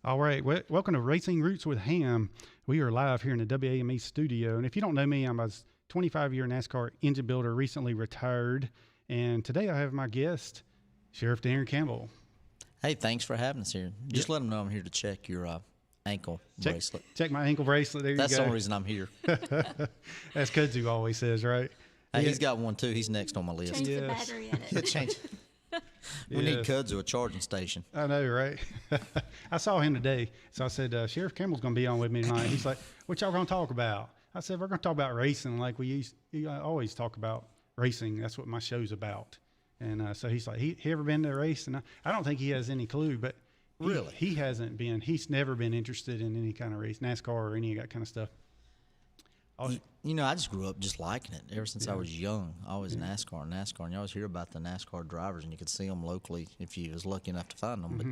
All right, welcome to Racing Roots with Hamm. We are live here in the WAME studio, and if you don't know me, I'm a 25-year NASCAR engine builder, recently retired, and today I have my guest, Sheriff Darren Campbell. Hey, thanks for having us here. Just let them know I'm here to check your ankle bracelet. Check my ankle bracelet. There you go. That's the only reason I'm here. That's Kudzu always says, right? Hey, he's got one too. He's next on my list. Change the battery in it. Change. We need Kudzu a charging station. I know, right? I saw him today, so I said, Sheriff Campbell's going to be on with me tonight. He's like, what y'all going to talk about? I said, we're going to talk about racing like we always talk about racing. That's what my show's about. And so he's like, he ever been to a race? And I don't think he has any clue, but really, he hasn't been. He's never been interested in any kind of race, NASCAR or any of that kind of stuff. You know, I just grew up just liking it. Ever since I was young, always NASCAR, and you always hear about the NASCAR drivers, and you could see them locally if you was lucky enough to find them. But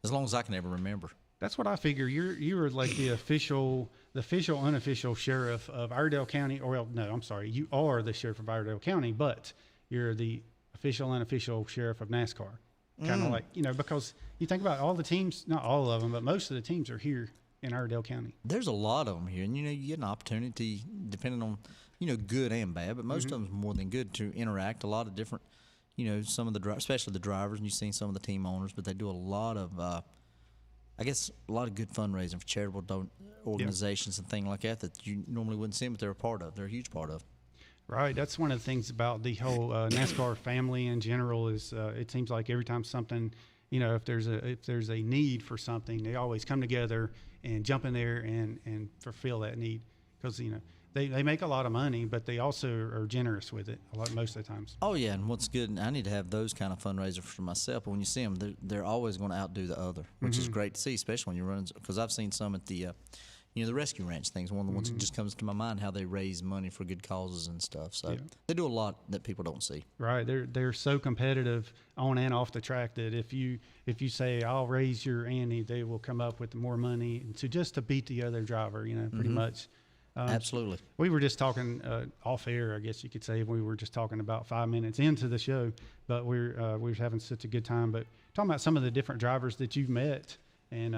as long as I can ever remember. That's what I figure. You were like the official, unofficial sheriff of Iredell County. Or well, no, I'm sorry. You are the sheriff of Iredell County, but you're the official, unofficial sheriff of NASCAR. Kind of like, because you think about all the teams, not all of them, but most of the teams are here in Iredell County. There's a lot of them here, and you get an opportunity, depending on good and bad, but most of them is more than good to interact. A lot of different, some of the especially the drivers, and you've seen some of the team owners, but they do a lot of, I guess, a lot of good fundraising for charitable organizations and things like that you normally wouldn't see them, but they're a part of. They're a huge part of. Right, that's one of the things about the whole NASCAR family in general is it seems like every time something, if there's a need for something, they always come together and jump in there and fulfill that need, because they make a lot of money, but they also are generous with it most of the times. Oh yeah, and what's good, and I need to have those kind of fundraisers for myself. But when you see them, they're always going to outdo the other, which is great to see, especially when you're running. Because I've seen some at the the rescue ranch things. One of the ones that just comes to my mind, how they raise money for good causes and stuff. So they do a lot that people don't see. Right, they're so competitive on and off the track that if you say I'll raise your ante, they will come up with more money to beat the other driver. Pretty much. Absolutely. We were just talking off air, I guess you could say. We were just talking about 5 minutes into the show, but we were having such a good time. But talking about some of the different drivers that you've met and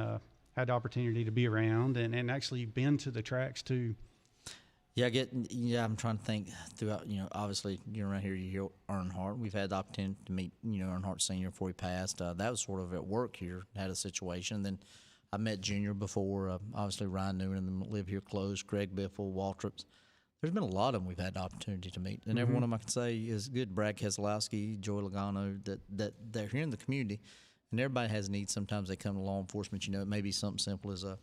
had the opportunity to be around and actually been to the tracks too. Yeah, I'm trying to think throughout, obviously you're around here, you hear Earnhardt. We've had the opportunity to meet, Earnhardt Sr. before he passed. That was sort of at work here, had a situation. Then I met Junior before, obviously Ryan Newman and them live here close, Craig Biffle, Waltrips. There's been a lot of them we've had the opportunity to meet. And every one of them I can say is good. Brad Keselowski, Joey Logano, that they're here in the community. And everybody has needs. Sometimes they come to law enforcement. It may be something simple as a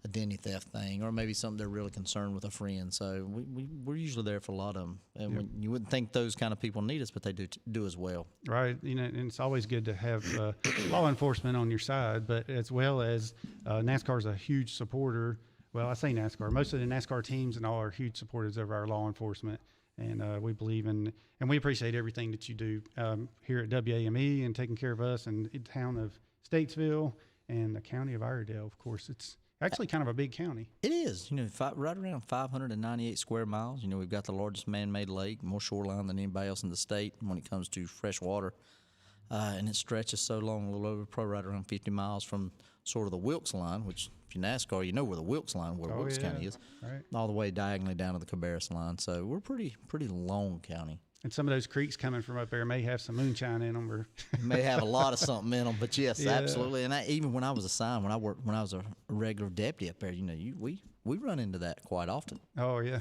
identity theft thing, or maybe something they're really concerned with a friend. So we're usually there for a lot of them. And when you wouldn't think those kind of people need us, but they do as well. Right. And it's always good to have law enforcement on your side, but as well as NASCAR is a huge supporter. Well, I say NASCAR. Most of the NASCAR teams and all are huge supporters of our law enforcement. And we believe in, and we appreciate everything that you do here at WAME and taking care of us and the town of Statesville and the county of Iredell. Of course, it's actually kind of a big county. It is, right around 598 square miles. We've got the largest man-made lake, more shoreline than anybody else in the state when it comes to fresh water. And it stretches so long, a little over, probably right around 50 miles from sort of the Wilkes line, which if you're NASCAR, you know where the Wilkes line, Wilkes County is, right, all the way diagonally down to the Cabarrus line. So we're pretty long county. And some of those creeks coming from up there may have some moonshine in them, or may have a lot of something in them. But yes, absolutely. And even when I was assigned, when I was a regular deputy up there, we run into that quite often. Oh yeah.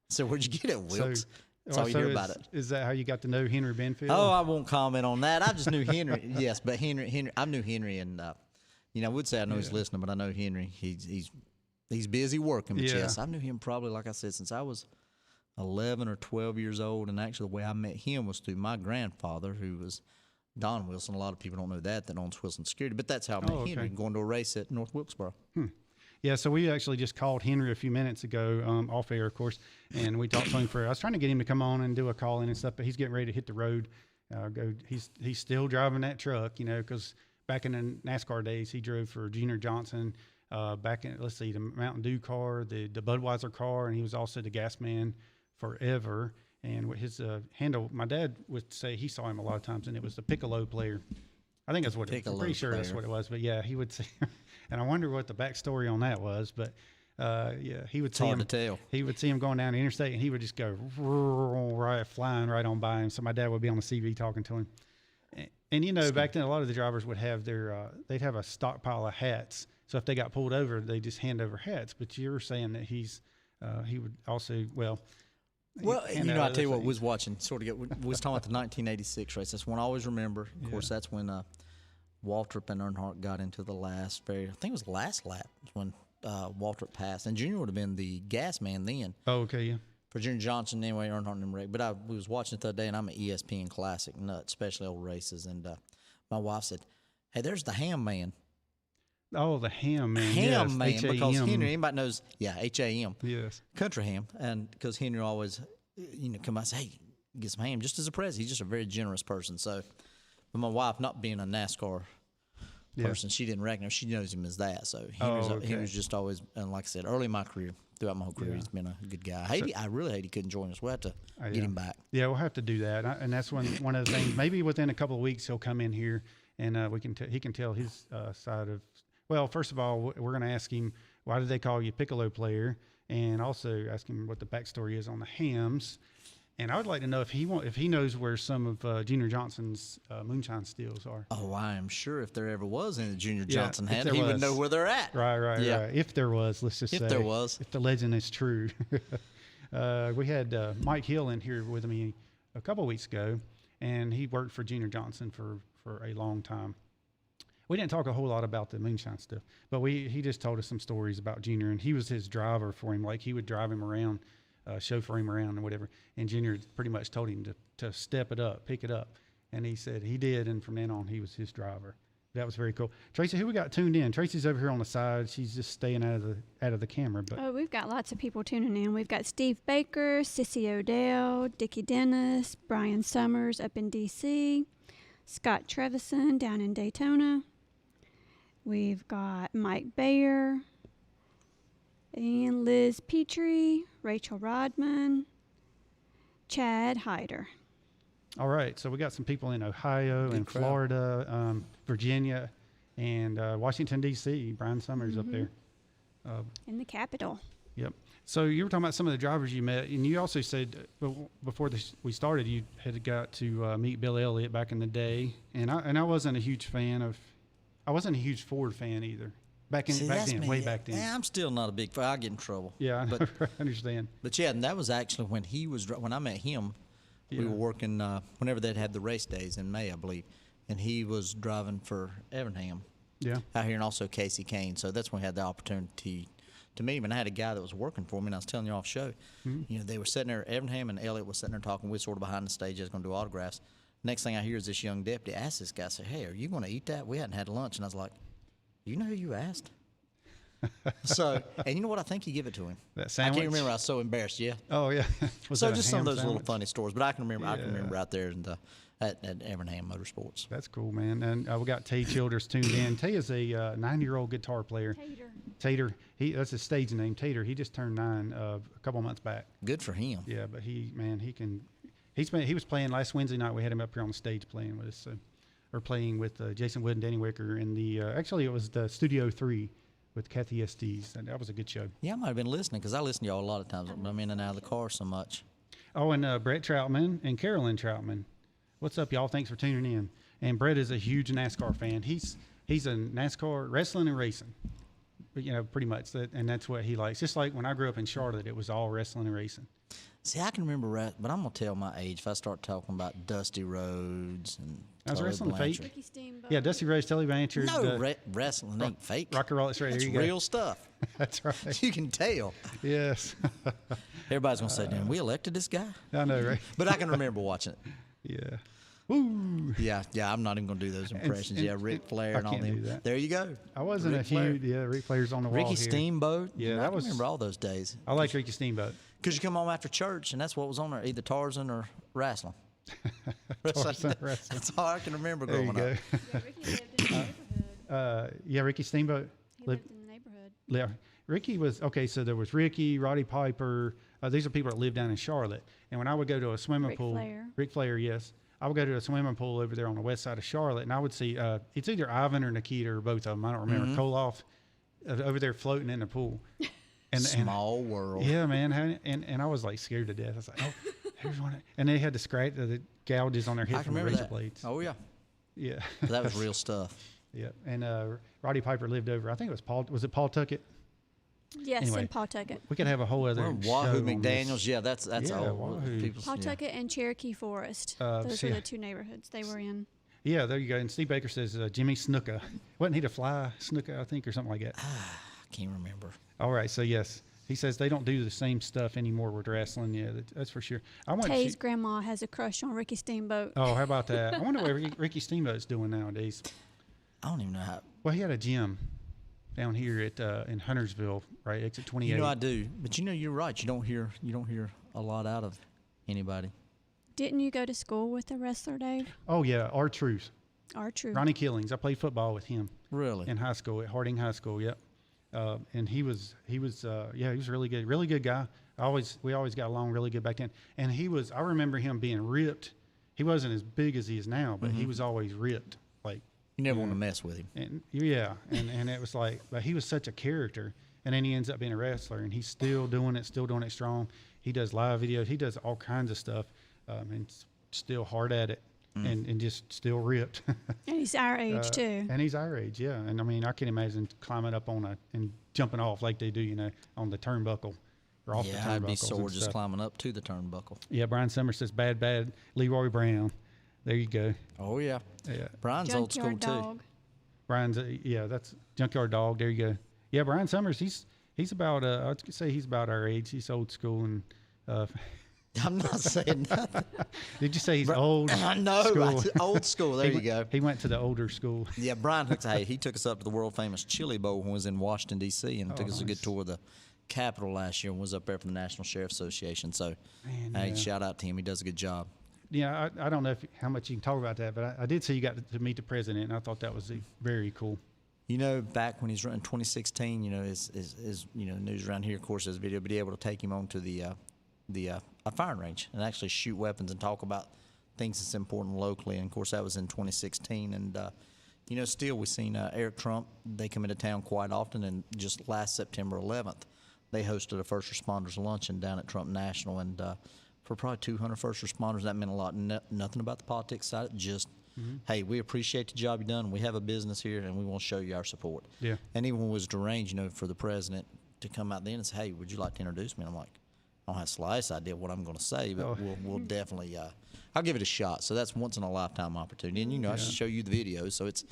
So where'd you get it, Wilkes? That's all you hear about it. Is that how you got to know Henry Benfield? Oh, I won't comment on that. I just knew Henry. Yes, but Henry, I knew Henry, and I would say I know he's listening, but I know Henry. He's busy working. But yes, I knew him probably, like I said, since I was 11 or 12 years old. And actually, the way I met him was through my grandfather, who was Don Wilson. A lot of people don't know that owns Wilson Security. But that's how I met Henry, going to a race at North Wilkesboro. Yeah, so we actually just called Henry a few minutes ago, off air, of course, and we talked to him I was trying to get him to come on and do a call-in and stuff, but he's getting ready to hit the road. He's still driving that truck, because back in the NASCAR days, he drove for Junior Johnson, back in, the Mountain Dew car, the Budweiser car, and he was also the gas man forever. And his handle, my dad would say he saw him a lot of times, and it was the Piccolo player. I think that's what it was. I'm pretty sure that's what it was. But yeah, he would say, And I wonder what the backstory on that was, but yeah, he would It's see hard him. to tell. He would see him going down the interstate, and he would just go right, flying right on by him. So my dad would be on the CV talking to him. And you know, back then, a lot of the drivers would have they'd have a stockpile of hats. So if they got pulled over, they just hand over hats. But you were saying that he would also, well, you know, I tell you what, we was watching, we was talking about the 1986 race. That's one I always remember. Of course, that's when Waltrip and Earnhardt got into the I think it was the last lap when Waltrip passed. And Junior would have been the gas man then. Oh, okay, yeah. For Junior Johnson, anyway, Earnhardt and Rick. But we was watching it the other day, and I'm an ESPN Classic nut, especially old races. And my wife said, "Hey, there's the Hamm man." Oh, the Hamm man. Hamm yes, man, H-A-M. because Henry, anybody knows, H-A-M. Yes. Country ham. And because Henry always, come out and say, "Hey, get some ham," just as a present. He's just a very generous person. So, but my wife, not being a NASCAR person, she didn't recognize. She knows him as that. So he was just always, and like I said, early in my career, throughout my whole career, he's been a good guy. I really hate he couldn't join us. We'll have to get him back. Yeah, we'll have to do that. And that's one of the things. Maybe within a couple of weeks he'll come in here, and he can tell his side of. Well, first of all, we're going to ask him why did they call you Piccolo player, and also ask him what the backstory is on the Hamms. And I would like to know if he knows where some of Junior Johnson's moonshine stills are. Oh, I am sure if there ever was any Junior Johnson if had, there he would was. know where they're at. Right. If there was, let's just say. If there was. If the legend is true. We had Mike Hill in here with me a couple of weeks ago, and he worked for Junior Johnson for a long time. We didn't talk a whole lot about the moonshine stuff, but he just told us some stories about Junior, and he was his driver for him. Like, he would drive him around, chauffeur him around and whatever. And Junior pretty much told him to step it up, pick it up. And he said he did, and from then on, he was his driver. That was very cool. Tracy, who we got tuned in? Tracy's over here on the side. She's just staying out of the camera. But we've got lots of people tuning in. We've got Steve Baker, Sissy Odell, Dickie Dennis, Brian Summers up in D.C., Scott Trevison down in Daytona. We've got Mike Bayer and Liz Petrie, Rachel Rodman, Chad Hyder. all right, so we got some people in Ohio and Florida, Virginia, and Washington, D.C. Brian Summers up there. In the Capitol. Yep. So you were talking about some of the drivers you met, and you also said before we started, you had got to meet Bill Elliott back in the day, and I wasn't a huge Ford fan either. Back then. Yeah, I'm still not a big fan. I get in trouble. Yeah, but I understand. But yeah, and that was actually when when I met him. We were working whenever they'd had the race days in May, I believe, and he was driving for Evernham. Yeah. Out here, and also Casey Kane. So that's when we had the opportunity to meet him. And I had a guy that was working for me, and I was telling you off show. Mm-hmm. They were sitting there. Evernham and Elliott was sitting there talking. We were sort of behind the stage. I was going to do autographs. Next thing I hear is this young deputy ask this guy, say, "Hey, are you going to eat that? We hadn't had lunch." And I was like, "You know who you asked?" So, and you know what? I think he gave it to him. That sandwich? I can't remember. I was so embarrassed. Yeah. Oh yeah. So just some of those little funny stories, but I can remember. Yeah. I can remember out there in at Evernham Motorsports. That's cool, man. And we got Tay Childers tuned in. Tay is a 9-year-old guitar player. Tater. That's his stage name, Tater. He just turned 9 a couple months back. Good for him. Yeah, but he can. He was playing last Wednesday night. We had him up here on the stage playing with us, or playing with Jason Wood and Danny Wicker in the. Actually, it was the Studio 3 with Kathy Estes, and that was a good show. Yeah, I might have been listening because I listen to y'all a lot of times, but I'm in and out of the car so much. Oh, and Brett Troutman and Carolyn Troutman. What's up, y'all? Thanks for tuning in. And Brett is a huge NASCAR fan. He's a NASCAR wrestling and racing, pretty much. And that's what he likes. Just like when I grew up in Charlotte, it was all wrestling and racing. See, I can remember, but I'm going to tell my age if I start talking about Dusty Rhodes and That's wrestling Blanchard. Ricky Steamboat. Yeah, Dusty Rhodes, Tully Blanchard. No, wrestling ain't fake. Rock and roll, that's right. That's There you real go. stuff. That's right. You can tell. Yes. Everybody's going to say, "Damn, we elected this guy?" I know, right? But I can remember watching it. Yeah. Woo. Yeah, I'm not even going to do those impressions. Ric Flair and all can't do them. that. There you go. I wasn't Ric Flair. Ric Flair's on the wall Ricky here. Steamboat. Yeah, I remember all those days. I like Ricky Steamboat. Because you come home after church, and that's what was on there, either Tarzan or wrestling. Tarzan wrestling. That's all I can remember There you growing go. up. Yeah, Ricky lived in the neighborhood. Ricky Steamboat. He lived in the neighborhood. Yeah. Ricky was, okay, so there was Ricky, Roddy Piper. These are people that live down in Charlotte. And when I would go to a swimming pool. Ric Flair, yes. I would go to a swimming pool over there on the west side of Charlotte, and I would see, it's either Ivan or Nikita or both of them. I don't remember. Koloff. over there floating in the pool. And Small world. Yeah, man. And I was like scared to death. I was like, oh, there's one. And they had the scratch, the gouges on their I head can from the remember razor that. blades. Oh yeah, Yeah. that was real stuff. Yeah. And Roddy Piper lived over, I think it was Paul. Was it Paul Tuckett? Yes, Anyway. in Pawtucket. We could have a whole other Wahoo show on this. McDaniels. Yeah, that's Yeah, old. Wahoo. People's, yeah. Pawtucket and Cherokee Forest. Those see, were the two neighborhoods they were in. Yeah, there you go. And Steve Baker says Jimmy Snuka. Wasn't he the fly Snuka, I think, or something like that? I can't remember. All right. So, yes. He says they don't do the same stuff anymore with wrestling. Yeah, that's for sure. I went Tay's grandma has a crush on Ricky Steamboat. Oh, how about that? I wonder what Ricky Steamboat's doing nowadays. I don't even know how. Well, he had a gym down here at in Huntersville, right? Exit 28. You know I do, but you're right. You don't hear a lot out of anybody. Didn't you go to school with a wrestler, Dave? Oh yeah, R-Truth. R-Truth. Ronnie Killings. I played football with him Really? in high school at Harding High School. Yep. And he was really good guy. We always got along really good back then. And I remember him being ripped. He wasn't as big as he is now, but he was always ripped. Like, You never want to mess with him. and and it was like, but he was such a character. And then he ends up being a wrestler, and he's still doing it strong. He does live videos. He does all kinds of stuff, and still hard at it, and just still ripped. And he's our age, too. And he's our age, yeah. And I mean, I can imagine climbing up and jumping off like they do, on the turnbuckle or off the turnbuckles. Yeah, I'd be and sore just stuff. climbing up to the turnbuckle. Yeah, Brian Summers says bad Leroy Brown. There you go. Oh yeah. Yeah, Brian's old school Junkyard too. Dog. Brian's that's Junkyard Dog. There you go. Yeah, Brian Summers. He's about I'd say he's about our age. He's old school and. I'm not saying nothing. Did you say he's old? I know. School? Old school. There you go. He went to the older school. Yeah, Brian Hooks. Hey, he took us up to the world famous Chili Bowl when he was in Washington D.C. and took us a good nice. tour of the Capitol last year and was up there for the National Sheriff Association. So, Man, hey, yeah. shout out to him. He does a good job. Yeah, I don't know how much you can talk about that, but I did see you got to meet the president, and I thought that was very cool. Back when he's running 2016, is news around here, of course, there's video, but be able to take him onto the a firing range and actually shoot weapons and talk about things that's important locally. And of course, that was in 2016. And still we've seen Eric Trump. They come into town quite often. And just last September 11th, they hosted a first responders luncheon down at Trump National. And for probably 200 first responders, that meant a lot. Nothing about the politics side. Just hey, we appreciate the job you've done. We have a business here, and we want to show you our support. Yeah. And even when it was deranged, for the president to come out then and say, hey, would you like to introduce me? And I'm like, I don't have the slightest idea what I'm going to say, but we'll definitely I'll give it a shot. So that's once in a lifetime opportunity, and I should show you the video, so it's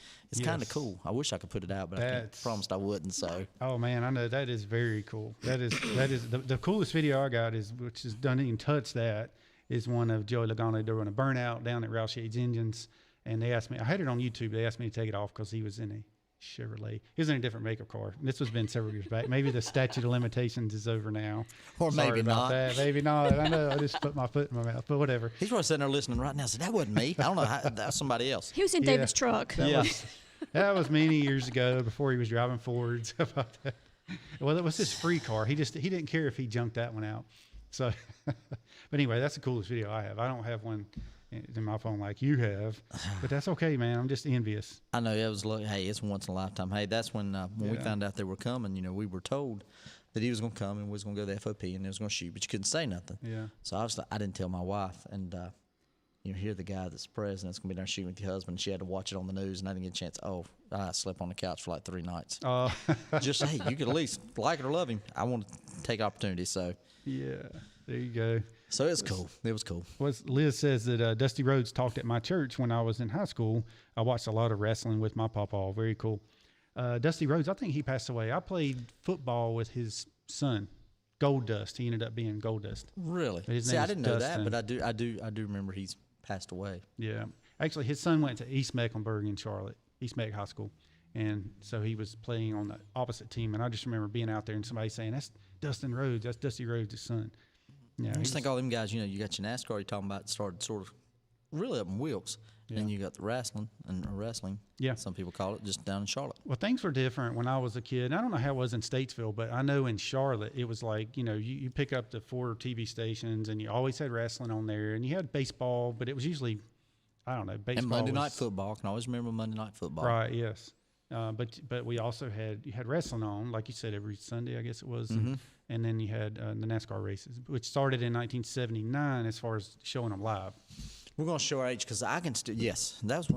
kind of cool. I wish I could put it out, but I promised I wouldn't. So Oh man, I know that is very cool. That is the coolest video I got which is doesn't even touch that, is one of Joey Logano doing a burnout down at Roush Yates Engines, and they asked me. I had it on YouTube. They asked me to take it off because he was in a Chevrolet. He was in a different makeup car. This was been several years back. Maybe the statute of limitations is over now. Or Sorry maybe about not. that. Maybe not. I know. I just put my foot in my mouth, but whatever. he's probably sitting there listening right now. Said that wasn't me. I don't know. That's somebody else. He was in Yeah. David's truck. That was many years ago before he was driving Fords. About that. Well, it was his free car. He didn't care if he junked that one out. So, but anyway, that's the coolest video I have. I don't have one in my phone like you have, but that's okay, man. I'm just envious. I know it was. Hey, it's once in a lifetime. Hey, that's when we found out they were coming. We were told that he was going to come and was going to go to the FOP and he was going to shoot, but you couldn't say nothing. Yeah. So obviously, I didn't tell my wife, and here the guy that's president's going to be there shooting with your husband. She had to watch it on the news, and I didn't get a chance. Oh, I slept on the couch for like 3 nights. Just hey, you could at least like it or love him. I want to take opportunity. So Yeah. There you go. So it's cool. It was cool. Liz says that Dusty Rhodes talked at my church when I was in high school. I watched a lot of wrestling with my pawpaw. Very cool. Dusty Rhodes, I think he passed away. I played football with his son, Gold Dust. He ended up being Gold Dust. Really? His See, name I is didn't know Dustin. that, but I do remember he's passed away. Yeah. Actually, his son went to East Mecklenburg in Charlotte, East Meck High School. And so he was playing on the opposite team. And I just remember being out there and somebody saying, that's Dustin Rhodes. That's Dusty Rhodes' son. Yeah, I just think all them guys, you got your NASCAR you're talking about started sort of really up in Wilkes. Yeah. And you got the wrestling. Yeah. Some people call it, just down in Charlotte. Well, things were different when I was a kid. I don't know how it was in Statesville, but I know in Charlotte it was like, you pick up the 4 TV stations and you always had wrestling on there, and you had baseball, but it was usually, I don't know, baseball. And Monday was, Night Football. I can always remember Monday Night Football. Right, yes. But we also you had wrestling on, like you said, every Sunday, I guess it was. And then you had the NASCAR races, which started in 1979 as far as showing them live. We're going to show our age because I can still, yes, that was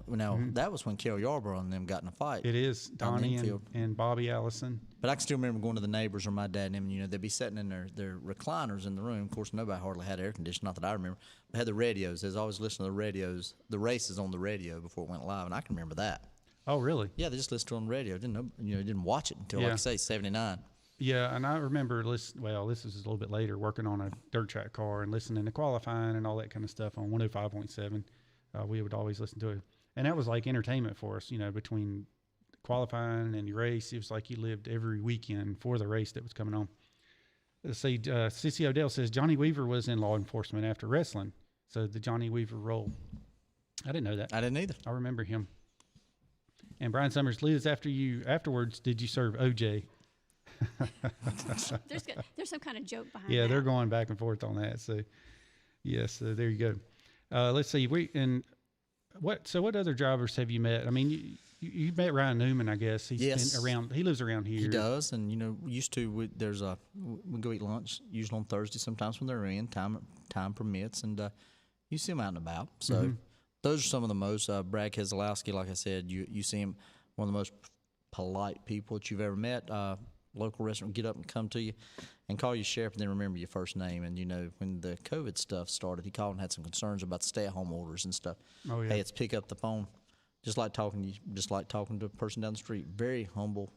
that was when Carol Yarborough and them got in a fight. It is Donnie and Bobby Allison. But I can still remember going to the neighbors or my dad and them, you know, they'd be sitting in their recliners in the room. Of course, nobody hardly had air conditioning, not that I remember. They had the radios. They was always listening to the radios, the races on the radio before it went live, and I can remember that. Oh, really? Yeah, they just listened to it on the radio. Didn't watch it until, like I say, 79. Yeah, and I remember this was a little bit later, working on a dirt track car and listening to qualifying and all that kind of stuff on 105.7. We would always listen to it. And that was like entertainment for us, you know, between qualifying and your race. It was like you lived every weekend for the race that was coming on. Let's see, Sissy Odell says Johnny Weaver was in law enforcement after wrestling. So the Johnny Weaver role. I didn't know that. I didn't either. I remember him. And Brian Summers, Liz, afterwards, did you serve OJ? There's some kind of joke behind Yeah, that. they're going back and forth on that. So, yes, there you go. Let's see. What other drivers have you met? I mean, you met Ryan Newman, I guess. He's been around. He lives around here. He does, and we go eat lunch usually on Thursday. Sometimes when they're in, time permits, and you see him out and about. So those are some of the most. Brad Keselowski, like I said, you see him, one of the most polite people that you've ever met. Local restaurant, get up and come to you and call you sheriff and then remember your first name. And, when the COVID stuff started, he called and had some concerns about stay-at-home orders and stuff. Oh, yeah. Hey, it's pick up the phone. Just like talking to a person down the street. Very humble.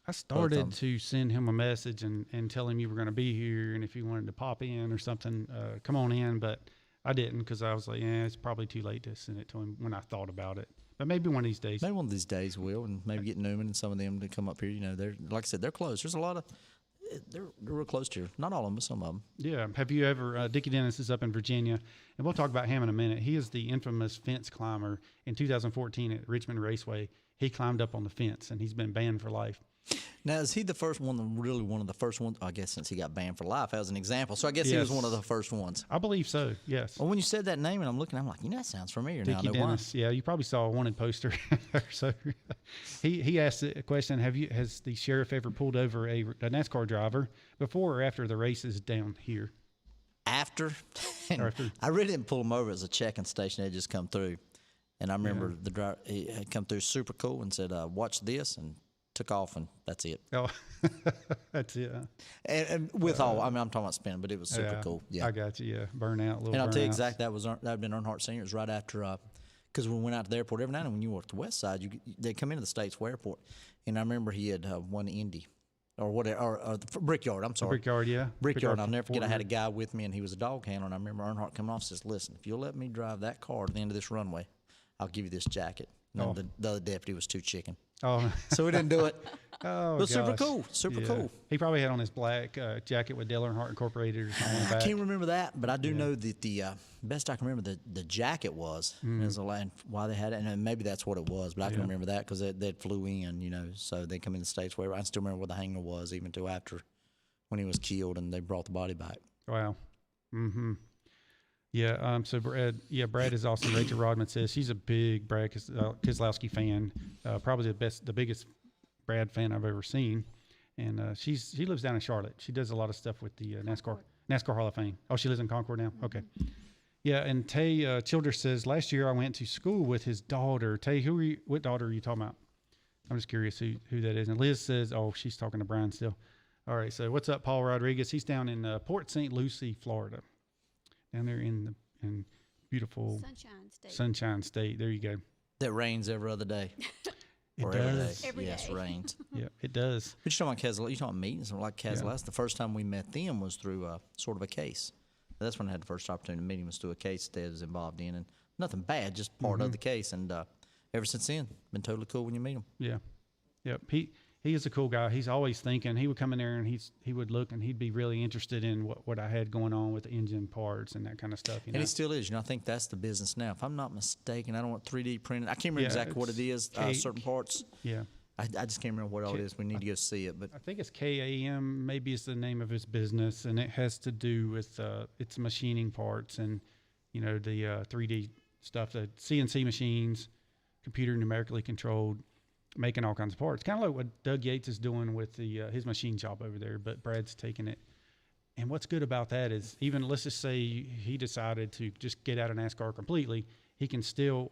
I started to send him a message and tell him you were going to be here and if he wanted to pop in or something, come on in. But I didn't because I was like, it's probably too late to send it to him when I thought about it. But maybe one of these days. Maybe one of these days we'll, and maybe get Newman and some of them to come up here. They're, like I said, they're close. There's a lot of, they're real close to here. Not all of them, but some of them. Yeah. Have you ever, Dickie Dennis is up in Virginia, and we'll talk about him in a minute. He is the infamous fence climber. In 2014 at Richmond Raceway, he climbed up on the fence, and he's been banned for life. Now, is he the first one, really one of the first ones? I guess since he got banned for life as an example. So I guess he was one of the first ones. I believe so, yes. Well, when you said that name and I'm looking, I'm like, that sounds familiar now. Dickie Dennis. Yeah, you probably saw a wanted poster. So he asked a question, has the sheriff ever pulled over a NASCAR driver before or after the races down here? After. I really didn't pull him over as a checking station. They just come through. And I remember the driver, he had come through super cool and said, watch this, and took off, and that's it. Oh, that's it. And with I'm talking about spinning, but it was super cool. Yeah, I got you. Yeah, burnout. And I'll tell you exactly, that had been Earnhardt Sr. It was right after, because when we went out to the airport every night, and when you were at the west side, they come into the Statesville Airport, and I remember he had won Indy. Or whatever, or the Brickyard, I'm sorry. Brickyard, yeah. Brickyard, I'll never forget, I had a guy with me, and he was a dog handler, and I remember Earnhardt coming off and says, listen, if you'll let me drive that car to the end of this runway, I'll give you this jacket. And the other deputy was too chicken. Oh. So we didn't do it. Oh, but super cool. Super cool. He probably had on his black jacket with Dale Earnhardt Incorporated or something on the back. I can't remember that, but I do know that the best I can remember the jacket was why they had it, and maybe that's what it was, but I can remember that because they flew in, so they come in the States where I still remember where the hangar was even till after when he was killed and they brought the body back. Wow. Mm-hmm. Yeah. So Brad is awesome. Rachel Rodman says she's a big Brad Keselowski fan. Probably the biggest Brad fan I've ever seen. And she lives down in Charlotte. She does a lot of stuff with the NASCAR Hall of Fame. Oh, she lives in Concord now. Okay. Yeah. And Tay Childers says last year I went to school with his daughter. Tay, what daughter are you talking about? I'm just curious who that is. And Liz says, she's talking to Brian still. All right. So what's up, Paul Rodriguez? He's down in Port St. Lucie, Florida. Down there in beautiful Sunshine State. There you go. That rains every other day. It does. Every yes, day. rains. Yeah, it does. But you're talking about you're talking meetings like Keselowski. Yeah. The first time we met them was through sort of a case. That's when I had the first opportunity to meet him, was through a case that I was involved in, and nothing bad, just part of the case. And ever since then, been totally cool when you meet him. Yeah, yep. He is a cool guy. He's always thinking. He would come in there and he would look and he'd be really interested in what I had going on with the engine parts and that kind of stuff. And he still is. I think that's the business now. If I'm not mistaken, I don't want 3D printed. I can't remember exactly what it is. Certain parts. Yeah. I just can't remember what all it is. We need to go see it. But I think it's KAM. Maybe it's the name of his business, and it has to do with its machining parts and the 3D stuff, the CNC machines, computer numerically controlled. making all kinds of parts. Kind of like what Doug Yates is doing with the his machine shop over there, but Brad's taking it. And what's good about that is, even let's just say he decided to just get out of NASCAR completely, he still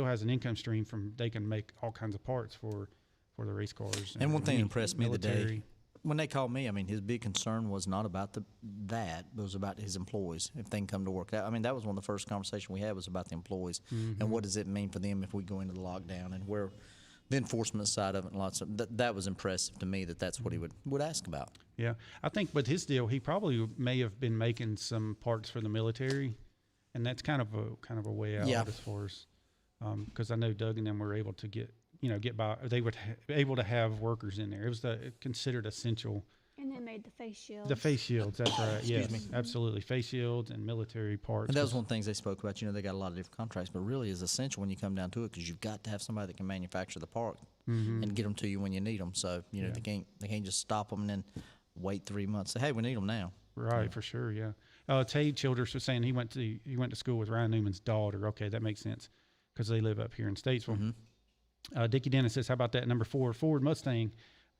has an income stream from, they can make all kinds of parts for the race cars. And one thing that impressed me today, when they called me, I mean, his big concern was not about that, but it was about his employees, if they can come to work. I mean, that was one of the first conversations we had, was about the employees and what does it mean for them if we go into the lockdown, and where the enforcement side of it, and lots of that was impressive to me, that's what he would ask about. Yeah, I think with his deal, he probably may have been making some parts for the military, and that's kind of a way out as far as, because I know Doug and them were able to get by. They were able to have workers in there. It was considered essential. And they made the face shields. The face shields, that's right. Yes, absolutely. Face shields and military parts. And that was one of the things they spoke about. They got a lot of different contracts, but really is essential when you come down to it, because you've got to have somebody that can manufacture the part and get them to you when you need them. So they can't just stop them and then wait 3 months. Say, hey, we need them now. Right, for sure. Yeah. Tay Childers was saying he went to school with Ryan Newman's daughter. Okay, that makes sense because they live up here in Statesville. Dickie Dennis says, how about that number 4 Ford Mustang?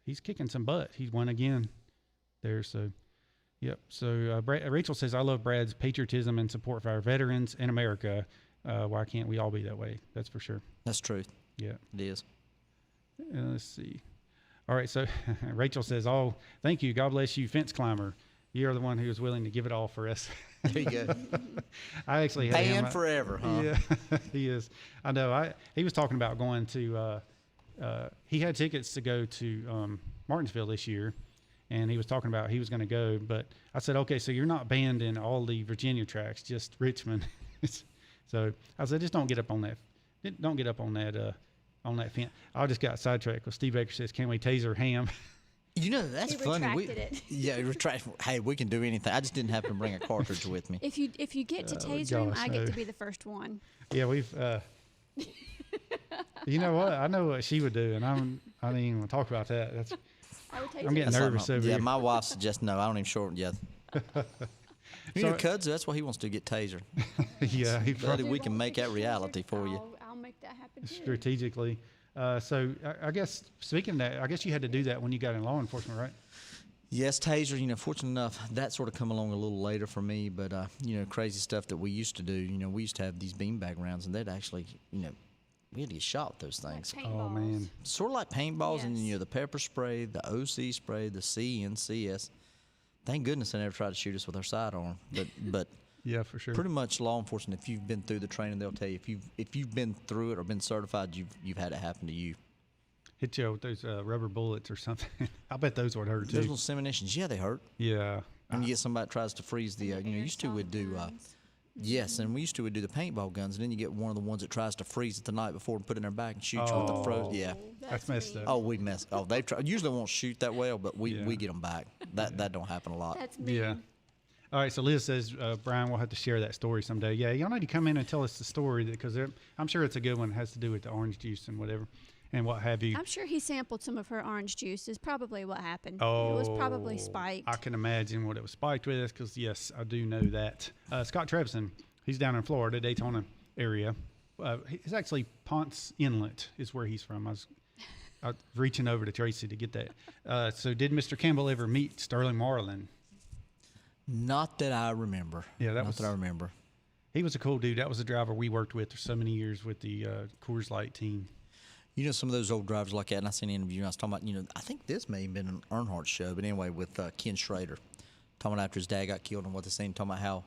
He's kicking some butt. He won again there. So, yep. So Rachel says, I love Brad's patriotism and support for our veterans in America. Why can't we all be that way? That's for sure. That's true. Yeah. It is. Let's see. All right. So Rachel says, oh, thank you. God bless you, fence climber. You're the one who was willing to give it all for us. There you go. I actually had Paying forever, huh? Yeah, he is. I know. He was talking about going to. He had tickets to go to Martinsville this year, and he was talking about he was going to go. But I said, okay, so you're not banned in all the Virginia tracks, just Richmond. So I said, just don't get up on that. Don't get up on that. On that fence. I just got sidetracked because Steve Baker says, "Can we taser Hamm?" That's funny. Retract. Hey, we can do anything. I just didn't happen to bring a cartridge with me. If you get to taser him, I get to be the first one. Yeah, we've. You know what? I know what she would do, and I didn't even want to talk about that. I'm getting nervous over here. Yeah, my wife suggests no. I don't even short yet. Kudzu, that's what he wants to get tasered. Yeah, Buddy, we can make that reality for you. I'll make that happen too. Strategically. So I guess, speaking of that, I guess you had to do that when you got in law enforcement, right? Yes, taser, fortunate enough, that sort of come along a little later for me, but, crazy stuff that we used to do, we used to have these beanbag rounds, and they'd actually, we had to get shot with those things. Like oh, man. Sort of like paintballs, yes. And, the pepper spray, the OC spray, the CNCS. Thank goodness they never tried to shoot us with our sidearm, but yeah, for sure. Pretty much law enforcement, if you've been through the training, they'll tell you if you've been through it or been certified, you've had it happen to you. Hit you with those rubber bullets or something. I bet those would hurt too. Those little seminations, yeah, they hurt. Yeah. When you get somebody that tries to freeze the, used to would do, yes, and we used to would do the paintball guns, and then you get one of the ones that tries to freeze it the night before and put it in their back and shoot you with the frozen. Yeah. That's messed up. Oh, we messed. Oh, they try. Usually won't shoot that well, but we get them back. That don't happen a lot. That's mean. Yeah. All right, so Liz says, Brian, we'll have to share that story someday. Yeah, y'all need to come in and tell us the story because I'm sure it's a good one. It has to do with the orange juice and whatever and what have you. I'm sure he sampled some of her orange juice is probably what happened. Oh, it was probably spiked. I can imagine what it was spiked with because, yes, I do know that. Scott Trevison, he's down in Florida, Daytona area. He's actually Ponce Inlet is where he's from. I was reaching over to Tracy to get that. So did Mr. Campbell ever meet Sterling Marlin? Not that I remember. Yeah, Not that I remember. He was a cool dude. That was a driver we worked with for so many years with the Coors Light team. Some of those old drivers like that, and I seen an interview, and I was talking about, I think this may have been an Earnhardt show, but anyway, with Ken Schrader, talking about after his dad got killed and what they seen, talking about how,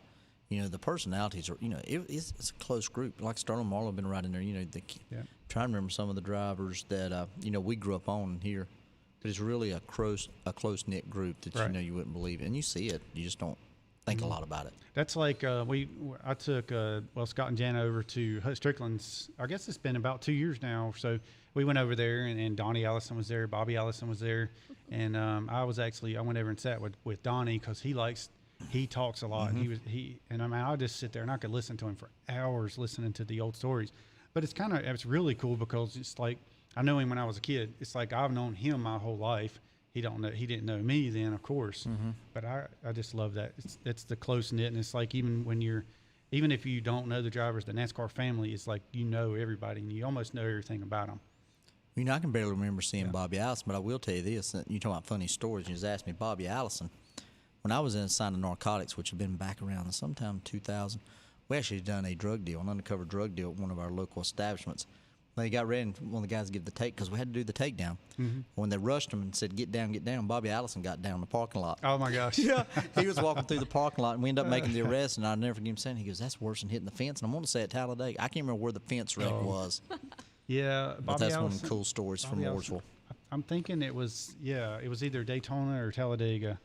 the personalities are, it's a close group. Like Sterling Marlin been right in there, trying to remember some of the drivers that, we grew up on here. But it's really a close-knit group that, you wouldn't believe it. And you see it. You just don't think a lot about it. That's like I took, Scott and Jana over to Hut Strickland's. I guess it's been about 2 years now. So we went over there, and Donnie Allison was there. Bobby Allison was there. And I went over and sat with Donnie because he talks a lot. Mm-hmm. And I'll just sit there, and I could listen to him for hours listening to the old stories. But it's really cool because it's like, I know him when I was a kid. It's like I've known him my whole life. He didn't know me then, of course. Mm-hmm. But I just love that. It's the close knit, and it's like even if you don't know the drivers, the NASCAR family is like everybody, and you almost know everything about them. You know, I can barely remember seeing Bobby Allison, but I will tell you this. You talking about funny stories. You just asked me, Bobby Allison. When I was in assigned to narcotics, which had been back around sometime 2000, we actually had done a drug deal, an undercover drug deal at one of our local establishments. They got ready, and one of the guys give the take, because we had to do the takedown. When they rushed him and said, get down, Bobby Allison got down in the parking lot. Oh, my gosh. Yeah, he was walking through the parking lot, and we ended up making the arrest, and I'll never forget him saying, he goes, that's worse than hitting the fence. And I'm going to say at Talladega, I can't remember where the fence wreck was. Yeah, But Bobby that's one Allison, of the cool stories from Bobby Allison. Mooresville. I'm thinking it was either Daytona or Talladega.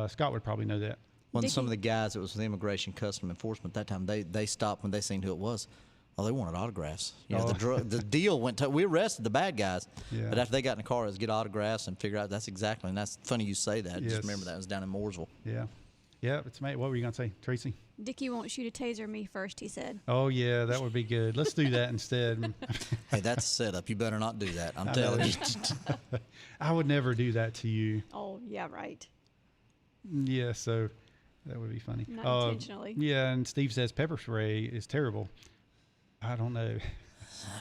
Scott would probably know that. Well, some of the guys that was with Immigration Custom Enforcement at that time, they stopped when they seen who it was. Oh, they wanted autographs. You know, the deal went to, we arrested the bad guys, but after they got in the car, it was get autographs and figure out that's exactly, and that's funny you say that. Yes. Just remember that was down in Mooresville. Yeah. Yeah, it's mate. What were you going to say, Tracy? Dickie wants you to taser me first, he said. Oh, yeah, that would be good. Let's do that instead. Hey, that's a setup. You better not do that. I'm telling you. I would never do that to you. Oh, yeah, right. Yeah, so that would be funny. Not intentionally. Yeah, and Steve says pepper spray is terrible. I don't know.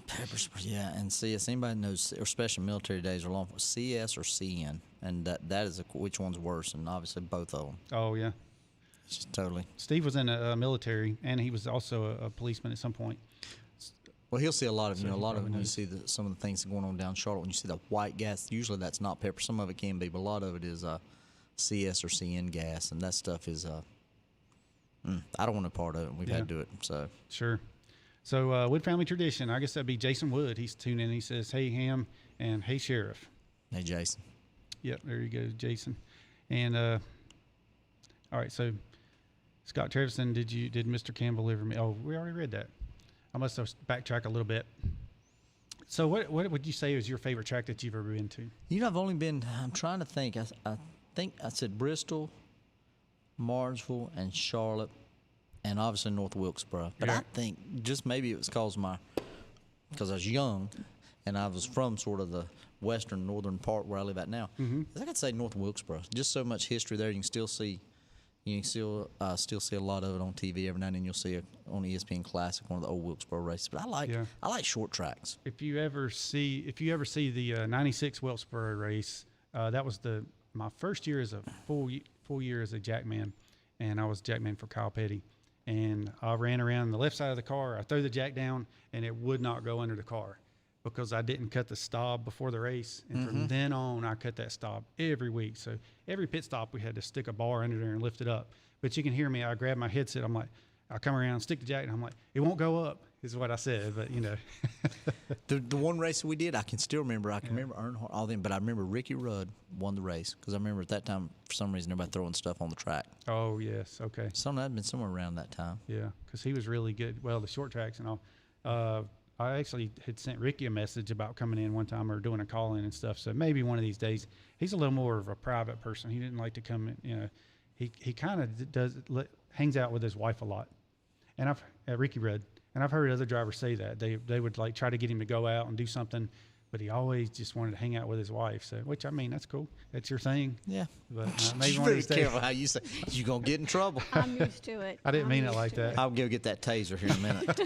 Pepper spray, yeah. And CS, anybody knows, or especially military days or long, CS or CN, and that is which one's worse, and obviously both of them. Oh, yeah. It's just totally. Steve was in a military, and he was also a policeman at some point. Well, he'll see a lot of, So a lot of probably when you knows. see some of the things going on down Charlotte, when you see the white gas, usually that's not pepper. Some of it can be, but a lot of it is CS or CN gas, and that stuff is, I don't want a part of it. We've had to do it, so. Sure. So, Wood Family Tradition, I guess that'd be Jason Wood. He's tuned in. He says, hey, Hamm, and hey, Sheriff. Hey, Jason. Yep, there you go, Jason. And, all right, so Scott Trevison, did Mr. Campbell live me? Oh, we already read that. I must have backtracked a little bit. So what would you say is your favorite track that you've ever been to? You know, I've only been, I'm trying to think. I think I said Bristol, Martinsville, and Charlotte, and obviously North Wilkesboro. But I think just maybe it was because I was young, and I was from sort of the western, northern part where I live at now. I think I'd say North Wilkesboro. Just so much history there. You can still see a lot of it on TV every now and then. You'll see it on ESPN Classic, one of the old Wilkesboro races. But I like short tracks. If you ever see the '96 Wilkesboro race, that was my first year as a full year as a jackman, and I was jackman for Kyle Petty. And I ran around the left side of the car. I threw the jack down, and it would not go under the car because I didn't cut the stop before the race. And from then on, I cut that stop every week. So every pit stop, we had to stick a bar under there and lift it up. But you can hear me. I grab my headset. I'm like, I come around, stick the jack, and I'm like, it won't go up, is what I said. But, you know. The one race that we did, I can still remember. I can remember Earnhardt, all them, but I remember Ricky Rudd won the race because I remember at that time, for some reason, everybody throwing stuff on the track. Oh, yes. Okay. That had been somewhere around that time. Yeah, because he was really good. Well, the short tracks and all. I actually had sent Ricky a message about coming in one time or doing a call-in and stuff. So maybe one of these days. He's a little more of a private person. He didn't like to come in, you know. He kind of hangs out with his wife a lot. And Ricky Rudd, and I've heard other drivers say that. They would like try to get him to go out and do something, but he always just wanted to hang out with his wife. So, which, I mean, that's cool. That's your thing. Yeah. But maybe You're one of very these days. careful how you say. You're going to get in trouble. I'm used to it. I didn't I'm mean it used like to that. it. I'll go get that taser here in a minute.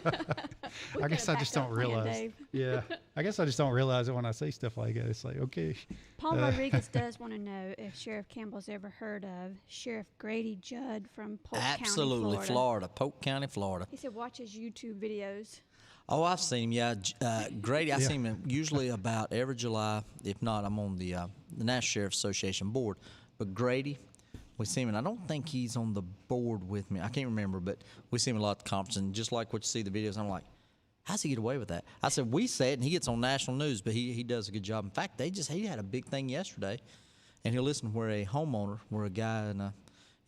We've I got guess a I just backup don't plan, realize. Dave. Yeah, I guess I just don't realize it when I say stuff like that. It's like, okay. Paul Rodriguez does want to know if Sheriff Campbell's ever heard of Sheriff Grady Judd from Polk Absolutely, County, Florida, Polk County, Florida. He said watches YouTube videos. Oh, I've seen him. Yeah, Grady. I seen him usually about every July. If not, I'm on the National Sheriff Association board. But Grady, we see him, and I don't think he's on the board with me. I can't remember, but we see him a lot at the conference. And just like what you see the videos, I'm like, how's he get away with that? I said, we say it, and he gets on national news, but he does a good job. In fact, he had a big thing yesterday, and he'll listen where a homeowner, where a guy and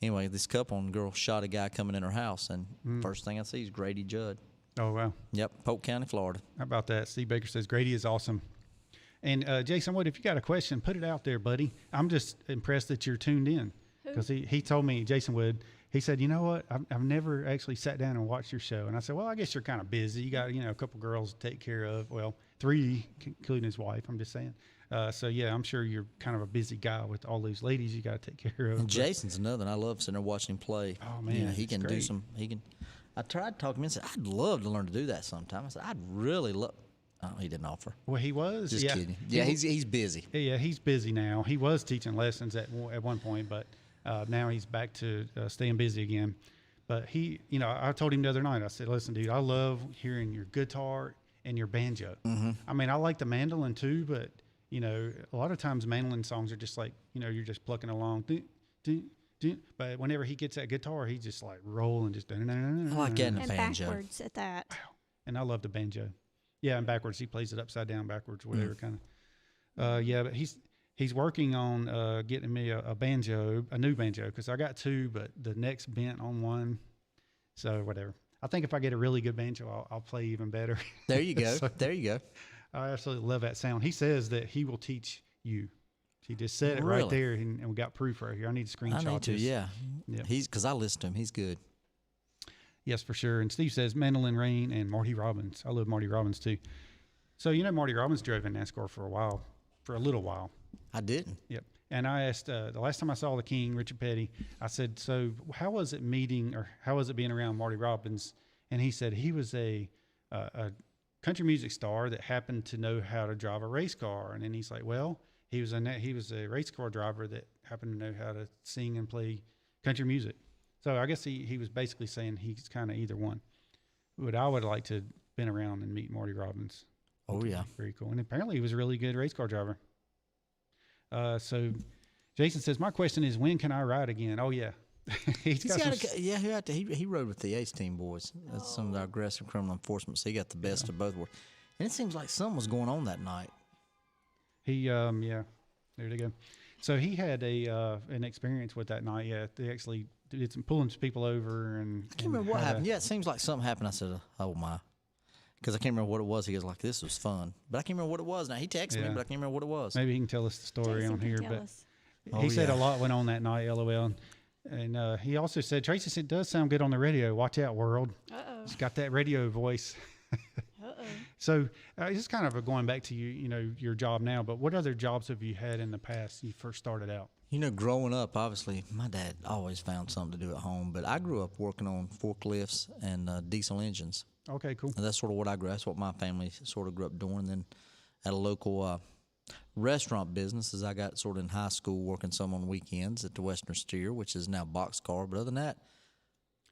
anyway, this couple and girl shot a guy coming in her house, and first thing I see is Grady Judd. Oh, wow. Yep, Polk County, Florida. How about that? Steve Baker says Grady is awesome. And Jason Wood, if you got a question, put it out there, buddy. I'm just impressed that you're tuned in because he told me, Jason Wood, he said, you know what? I've never actually sat down and watched your show. And I said, well, I guess you're kind of busy. You got, a couple girls to take care of. Well, 3, including his wife, I'm just saying. So, yeah, I'm sure you're kind of a busy guy with all these ladies you got to take care of. And Jason's another, and I love sitting there watching him play. Oh, man, he can do great. some, I tried to talk him in and said, I'd love to learn to do that sometime. I said, I'd really love, Oh, he didn't offer. Well, he was. Just yeah. kidding. Yeah, he's busy. Yeah, he's busy now. He was teaching lessons at one point, but now he's back to staying busy again. But I told him the other night, I said, listen, dude, I love hearing your guitar and your banjo. I mean, I like the mandolin too, but, a lot of times mandolin songs are just like, you're just plucking along. But whenever he gets that guitar, he's just like rolling, just. I like getting a And banjo. backwards at that. And I love the banjo. Yeah, and backwards. He plays it upside down, backwards, whatever kind of. Yeah, but he's working on getting me a new banjo, because I got two, but the neck's bent on one. So whatever. I think if I get a really good banjo, I'll play even better. There you go. So, there you go. I absolutely love that sound. He says that he will teach you. He just said it right Really? there, and we got proof right here. I need to screenshot I need to, this. yeah. Yep. Because I listen to him. He's good. Yes, for sure. And Steve says Mandolin Rain and Marty Robbins. I love Marty Robbins too. So Marty Robbins drove in NASCAR for a little while. I didn't. Yep. And I asked the last time I saw the King, Richard Petty, I said, so how was it being around Marty Robbins? And he said he was a country music star that happened to know how to drive a race car. And then he's like, well, he was a race car driver that happened to know how to sing and play country music. So I guess he was basically saying he's kind of either one. But I would like to have been around and meet Marty Robbins. Oh, yeah. Very cool. And apparently he was a really good race car driver. So Jason says, my question is, when can I ride again? Oh, yeah. He rode with the Ace Team boys. That's some of the aggressive criminal enforcement. So he got the best of both worlds. And it seems like something was going on that night. There they go. So he had an experience with that night. Yeah, they actually did some pulling people over, and I can't remember what happened. Yeah, it seems like something happened. I said, "Oh my," because I can't remember what it was. He was like, "This was fun," but I can't remember what it was. Now he texted me, but I can't remember what it was. Maybe he can tell us the story Jason on can here. tell But us. he said a lot went on that night. LOL. And he also said, Tracy said, it does sound good on the radio. Watch out, world. Uh-oh. It's got that radio voice. Uh-oh. So it's kind of going back to your job now, but what other jobs have you had in the past you first started out? Growing up, obviously, my dad always found something to do at home, but I grew up working on forklifts and diesel engines. Okay, cool. And that's sort of what I grew. That's what my family sort of grew up doing. And then at a local restaurant business, as I got sort of in high school, working some on weekends at the Western Steer, which is now Boxcar. But other than that,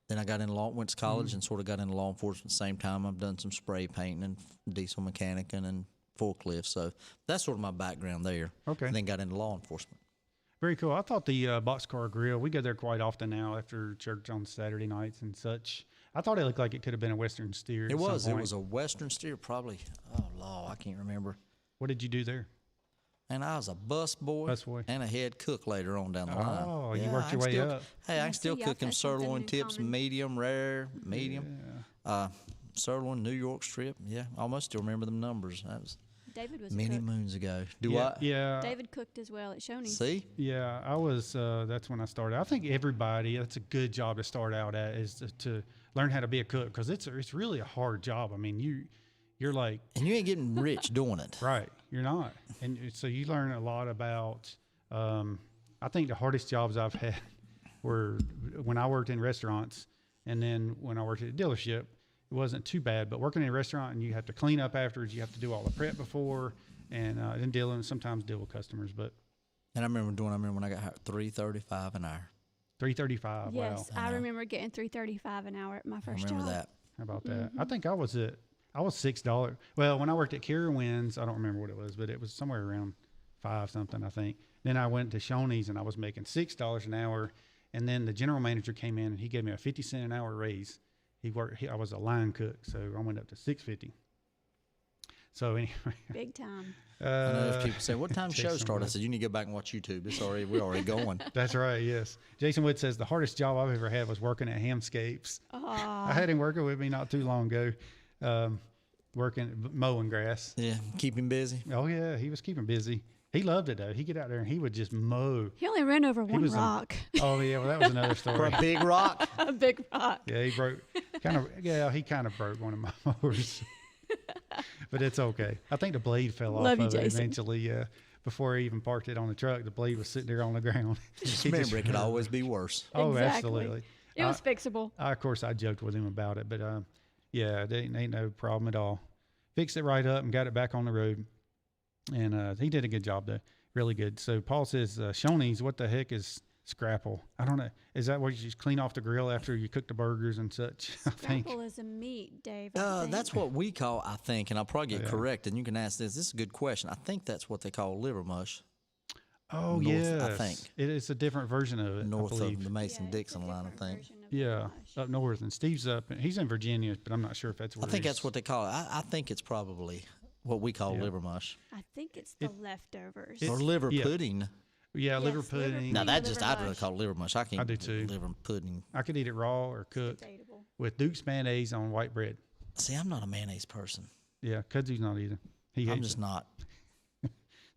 then I got into went to college and sort of got into law enforcement at the same time. I've done some spray painting and diesel mechanicing and forklifts. So that's sort of my background there. Okay. And then got into law enforcement. Very cool. I thought the Boxcar Grill, we go there quite often now after church on Saturday nights and such. I thought it looked like it could have been a Western Steer. It was. It was a Western Steer, probably. Oh, Lord, I can't remember. What did you do there? And I was a busboy and a head cook later on down the line. Oh, you worked your way up. Hey, I can still y'all cook them got something sirloin in tips, common. medium, rare, medium. Sirloin, New York strip. Yeah, I almost still remember them numbers. That was David was a many cook. moons ago. Yeah. David cooked as well at Shoney's. See? Yeah, I was. That's when I started. I think everybody. That's a good job to start out at, is to learn how to be a cook, because it's really a hard job. I mean, you're like, And you ain't getting rich doing it. right. You're not, and so you learn a lot about. I think the hardest jobs I've had were when I worked in restaurants, and then when I worked at a dealership. It wasn't too bad, but working in a restaurant and you have to clean up afterwards, you have to do all the prep before, and then sometimes deal with customers. But And I remember when I got hired, $3.35 an hour. $3.35. Yes, Wow. I remember getting $3.35 an hour at my I first remember job. that. How about that? I think I was $6. Well, when I worked at Carowinds, I don't remember what it was, but it was somewhere around $5 something, I think. Then I went to Shoney's and I was making $6 an hour, and then the general manager came in and he gave me a 50-cent an hour raise. I was a line cook, so I went up to $6.50. So anyway, Big time. I know if people say, "What time show start?" I said, "You need to go back and watch YouTube. We're already going." That's right. Yes. Jason Wood says the hardest job I've ever had was working at Hamscapes. I had him working with me not too long ago, mowing grass. Yeah, keep him busy. Oh yeah, he was keeping busy. He loved it though. He'd get out there and he would just mow. He only ran over one rock. Oh yeah, well that was another For story. a big rock. A big rock. Yeah, he kind of broke one of my mowers. But it's okay. I think the blade fell off Love you, of it Jason. eventually. Before he even parked it on the truck, the blade was sitting there on the ground. Just remember, it could always be worse. Oh, Exactly. absolutely. It was fixable. Of course, I joked with him about it, but yeah, there ain't no problem at all. fixed it right up and got it back on the road. And he did a good job there, really good. So Paul says, Shoney's, what the heck is scrapple? I don't know. Is that what you just clean off the grill after you cook the burgers and such? I think. Scrapple is a meat, Dave. I think. That's what we call, I think, and I'll probably get corrected. And you can ask this. This is a good question. I think that's what they call liver mush. Oh, north, I yes. think. It is a different version of it. North I of believe. the Mason-Dixon line, I think. Yeah, up north. And Steve's he's in Virginia, but I'm not sure if that's where I think that's what they call it. I think it's probably what we call liver mush. I think it's the leftovers. Or liver pudding. Yeah, Yes, liver liver pudding. pudding. Now, that Liver just, I'd rather mush. call it liver mush. I can't I do too. liver pudding. I could eat it raw or cooked Debatable. with Duke's mayonnaise on white bread. See, I'm not a mayonnaise person. Yeah, Kudzy's not either. He hates I'm just not.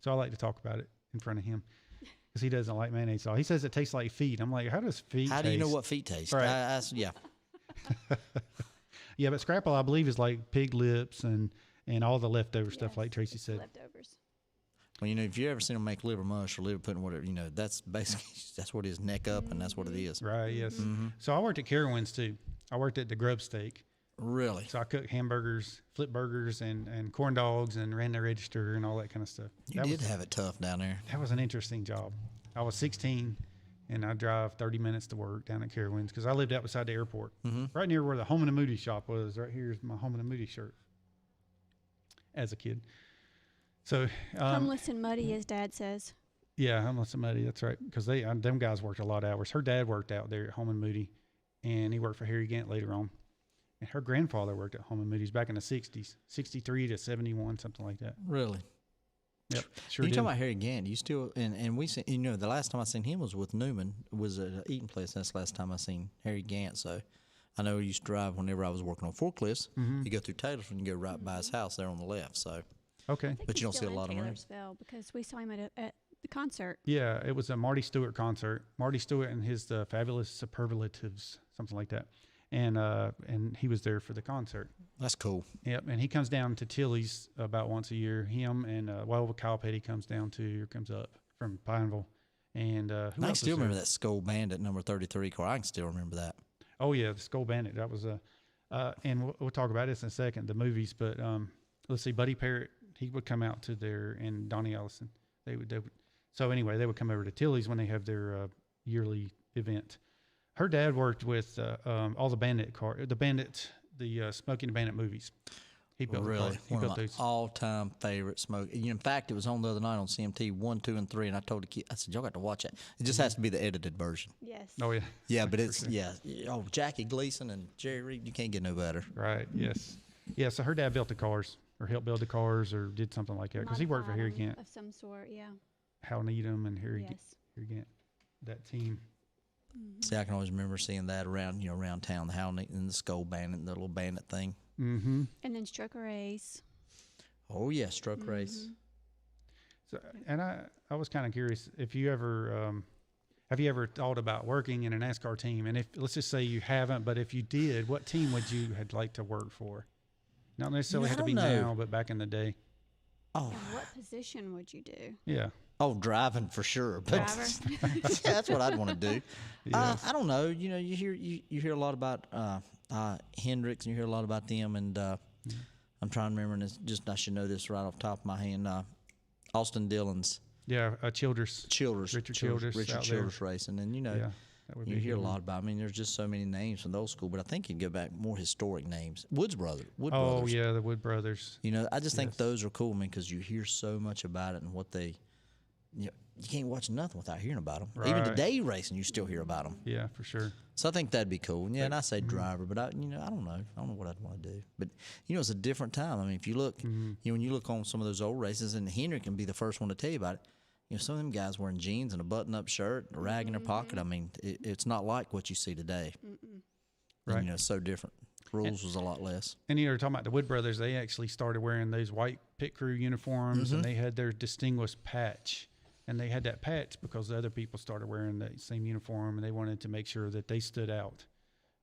So I like to talk about it in front of him because he doesn't like mayonnaise at all. He says it tastes like feet. I'm like, how does feet How taste? do you know what feet taste? Right. Yeah. Yeah, but scrapple, I believe, is like pig lips and all the leftover stuff, Yes, like Tracy it's said. Leftovers. Well, if you ever seen them make liver mush or liver pudding, whatever, that's basically, that's what it is, neck up, and that's what it is. Right, yes. Mm-hmm. So I worked at Carowinds, too. I worked at the Grub Steak. Really? So I cooked hamburgers, flip burgers, and corn dogs, and ran the register and all that kind of stuff. You did have it tough down there. That was an interesting job. I was 16, and I drive 30 minutes to work down at Carowinds because I lived out beside the airport, right near where the Home and Moody shop was. Right here's my Home and Moody shirt as a kid. So Homeless and muddy, his dad says. yeah, homeless and muddy. That's right, because them guys worked a lot of hours. Her dad worked out there at Home and Moody, and he worked for Harry Gant later on. And her grandfather worked at Home and Moody's back in the 60s, 63 to 71, something like that. Really? Yep, sure You did. talking about Harry Gant? You still and we seen, the last time I seen him was with Newman. Was at an eating place. That's the last time I seen Harry Gant. So I know he used to drive whenever I was working on forklifts. You go through Taylorsville and you go right by his house there on the left. So Okay. I think But he's you don't see still a lot of in them. Taylorsville because we saw him at the concert. Yeah, it was a Marty Stewart concert. Marty Stewart and his Fabulous Superlatives, something like that. And he was there for the concert. that's cool. Yep, and he comes down to Tilly's about once a year. Him and Kyle Petty comes down too, or comes up from Pineville. And who I else can was still there? remember that Skull Bandit number 33 car. I can still remember that. Oh yeah, the Skull Bandit. That was and we'll talk about this in a second, the movies. But let's see, Buddy Parrott, he would come out to there, and Donnie Ellison. They would. So anyway, they would come over to Tilly's when they have their yearly event. Her dad worked with all the the Smokey and the Bandit movies. He built the car. Really, He one built of my those. all-time favorite smoke. In fact, it was on the other night on CMT 1, 2, and 3, and I told the kid, I said, y'all got to watch it. It just has to be the edited version. Yes. Oh yeah. Yeah, but it's Jackie Gleason and Jerry Reed. You can't get no better. Right. Yes. Yeah. So her dad built the cars, or helped build the cars, or did something like that, because he worked for Harry Modified Gant, of some sort. Yeah. Hal Needham, and Harry Yes. Gant, that team. See, I can always remember seeing that around town, the Howley and the Skull Bandit, and the little bandit thing. Mm-hmm. And then Stroker Ace. Oh yeah, Stroke Race. So, and I was kind of curious if you ever have you ever thought about working in a NASCAR team? And if, let's just say you haven't, but if you did, what team would you had like to work for? Not necessarily I have to be don't know. now, but back in the day. Oh, And what position would you do? Yeah. oh, driving for sure. But Driver. yeah, that's what I'd want to do. Yes. I don't know. You hear a lot about Hendricks, and you hear a lot about them, and I'm trying to remember. And it's just I should know this right off the top of my hand. Austin Dillon's Yeah. Childress. Childress, Richard Childress Richard out there. Childress Racing, and Yeah. That would be you hear a good one. lot about. I mean, there's just so many names from those school, but I think you'd go back more historic names. Wood Oh, Brothers. yeah. The Wood Brothers. I just think Yes. those are cool, man, because you hear so much about it and what they. You can't watch nothing without hearing about them. Even Right. today, racing, you still hear about them. Yeah, for sure. So I think that'd be cool. Yeah, and I say driver, but I don't know. I don't know what I'd want to do. But it's a different time. I mean, if you look, when you look on some of those old races, and Henry can be the first one to tell you about it. Some of them guys wearing jeans and a button-up shirt, a rag in their pocket. I mean, it's not like what you see today. Right. And, it's so different. Rules was a lot less. And you're talking about the Wood Brothers. They actually started wearing those white pit crew uniforms, and they had their distinguished patch. And they had that patch because the other people started wearing the same uniform, and they wanted to make sure that they stood out.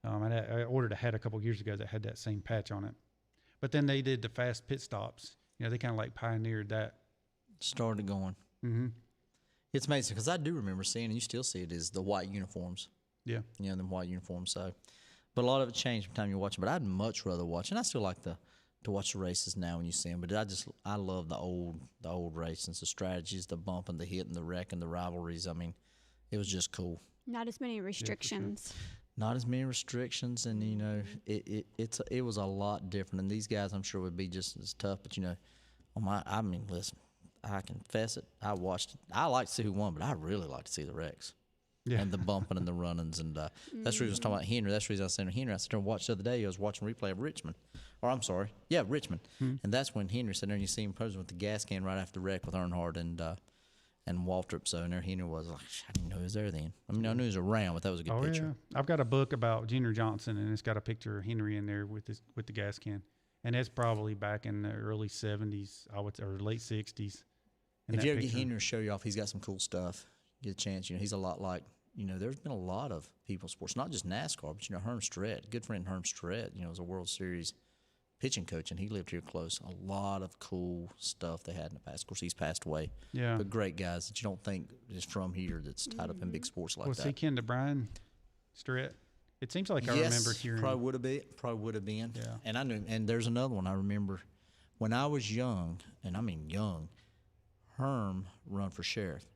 And I ordered a hat a couple years ago that had that same patch on it. But then they did the fast pit stops. They kind of like pioneered that. Started going. Mm-hmm. It's amazing because I do remember seeing, and you still see it, is the white uniforms. Yeah. Them white uniforms. So, but a lot of it changed from the time you're watching. But I'd much rather watch, and I still like the to watch the races now when you see them. But I love the old races, the strategies, the bumping, the hitting, the wrecking, the rivalries. I mean, it was just cool. Not as many restrictions. Not as many restrictions, and you know, it was a lot different. And these guys, I'm sure, would be just as tough. But you know, I mean, listen, I confess it. I watched it. I like to see who won, but I really like to see the wrecks. Yeah. And the bumping and the runnings, and that's the reason I was talking about Henry. That's the reason I was saying Henry. I sat there and watched the other day. I was watching a replay of Richmond, Richmond, and that's when Henry sat there and you see him posing with the gas can right after the wreck with Earnhardt and Waltrip. So and there Henry was like, I didn't know he was there then. I mean, I knew he was around, but that was a good picture. Yeah. I've got a book about Junior Johnson, and it's got a picture of Henry in there with the gas can, and that's probably back in the early '70s, or late '60s. If you ever get Henry to show you off, he's got some cool stuff. Get a chance, you know, he's a lot like, you know, there's been a lot of people sports, not just NASCAR, but, you know, Herm Strett, good friend Herm Strett, you know, was a World Series pitching coach, and he lived here close. A lot of cool stuff they had in the past. Of course, he's passed away. Yeah. But great guys that you don't think is from here that's tied up in big sports like that. Was he kin to Brian Strett? It seems like I remember hearing. Probably would have been. Yeah. And I knew, and there's another one I remember when I was young, and I mean young, Herm run for sheriff.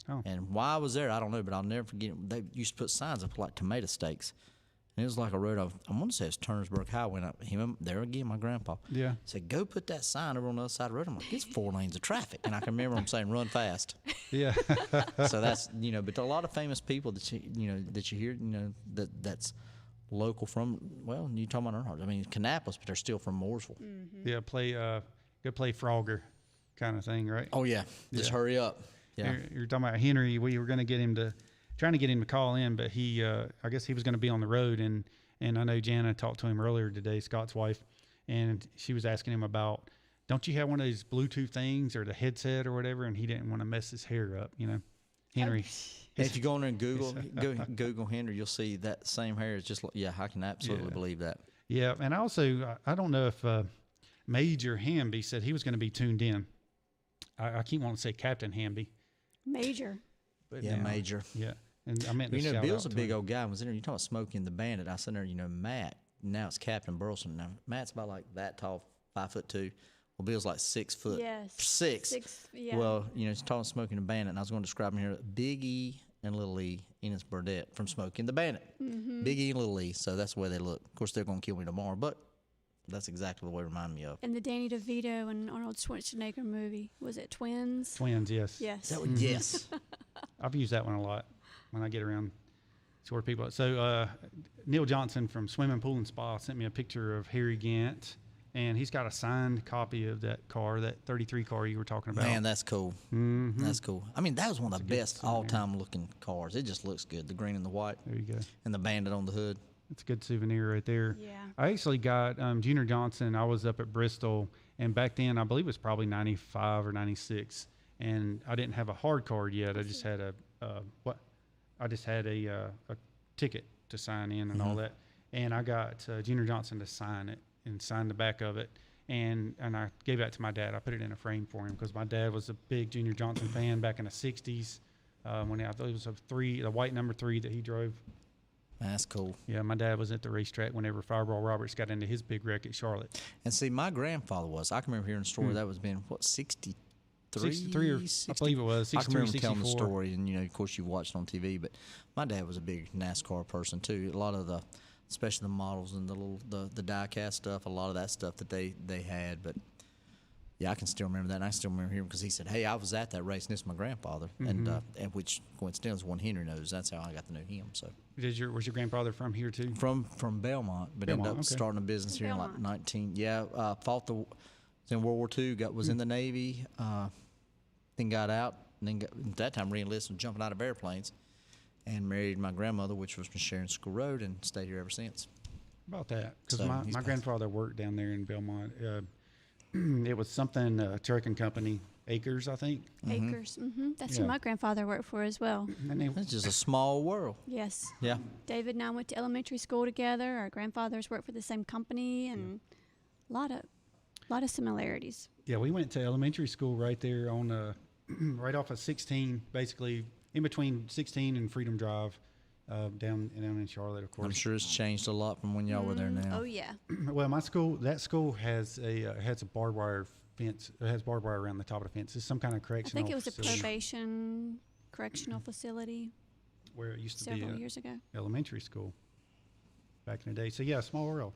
Oh. And why I was there, I don't know, but I'll never forget it. They used to put signs up like tomato steaks. And it was like a road off, I want to say it's Turnersburg Highway. And there again, my grandpa said, go put that sign over on the other side of the road. I'm like, it's 4 lanes of traffic. And I can remember him saying, run fast. Yeah. So that's, you know, but a lot of famous people that you hear, you know, that's local from, well, you talking about Earnhardt. I mean, Kannapolis, but they're still from Mooresville. Mm-hmm. Yeah, go play Frogger kind of thing, right? Oh, yeah. Just hurry up. Yeah. You're talking about Henry. We were going to trying to get him to call in, but he, I guess he was going to be on the road. And I know Jana talked to him earlier today, Scott's wife, and she was asking him about, don't you have one of those Bluetooth things or the headset or whatever? And he didn't want to mess his hair up, you know. Henry. If you go in there and Google Henry, you'll see that same hair is just, I can absolutely believe that. Yeah, and also, I don't know if Major Hamby said he was going to be tuned in. I keep wanting to say Captain Hamby. Major. But Major. Yeah. And I meant to shout Bill's a big old guy. Was in there, you talking about Smokey and the Bandit. I said there, you know, Matt. Now it's Captain Burleson. Now Matt's about like that tall, 5'2". Well, Bill's like 6 foot. Yes. 6. Yeah. Well, you know, he's talking Smokey and the Bandit, and I was going to describe him here. Big E and Little E, Enos Burdett from Smokey and the Bandit. Mm-hmm. Big E and Little E. So that's the way they look. Of course, they're going to kill me tomorrow, but that's exactly the way it reminded me of. And the Danny DeVito and Arnold Schwarzenegger movie, was it Twins? Twins, yes. Yes. Yes. I've used that one a lot when I get around sort of people. So Neil Johnson from Swimming Pool and Spa sent me a picture of Harry Gant, and he's got a signed copy of that car, that 33 car you were talking about. Man, that's cool. Mm-hmm. That's cool. I mean, that was one of the best all-time looking cars. It just looks good, the green and the white. There you go. And the Bandit on the hood. It's a good souvenir right there. Yeah. I actually got Junior Johnson. I was up at Bristol, and back then I believe it was probably 95 or 96, and I didn't have a hard card yet. I just had a ticket to sign in and all that, and I got Junior Johnson to sign it and sign the back of it, and I gave that to my dad. I put it in a frame for him because my dad was a big Junior Johnson fan back in the 60s when I thought it was the white number 3 that he drove. That's cool. Yeah, my dad was at the racetrack whenever Fireball Roberts got into his big wreck at Charlotte. And see, my grandfather was. I can remember hearing a story that was been, 63? 63 or 60, I believe it was. 63, I can remember 64. telling the story, and, you know, of course, you watched it on TV, but my dad was a big NASCAR person, too. A lot of especially the models and the die-cast stuff, a lot of that stuff that they had, but yeah, I can still remember that, and I still remember him because he said, hey, I was at that race, and this is my grandfather, and which coincidentally one Henry knows. That's how I got to know him. So, was your grandfather from here too? From Belmont, but ended up starting a business here in like 19. Yeah, fought was in World War II. Was in the Navy, then got out, and then at that time re-enlisted, jumping out of airplanes, and married my grandmother, which was from Sharon School Road, and stayed here ever since. About that, because my grandfather worked down there in Belmont. It was something trucking company, Acres, I think. Acres. Mm-hmm. That's who my grandfather worked for as well. It's just a small world. Yes. Yeah. David and I went to elementary school together. Our grandfathers worked for the same company, and a lot of similarities. Yeah, we went to elementary school right there on right off of 16, basically in between 16 and Freedom Drive. down in Charlotte, of course. I'm sure it's changed a lot from when y'all were there now. Oh yeah. Well, that school has a barbed wire fence. It has barbed wire around the top of the fence. It's some kind of I correctional. think it was a facility probation correctional facility where it used to several be years ago. elementary school back in the day. So yeah, small world.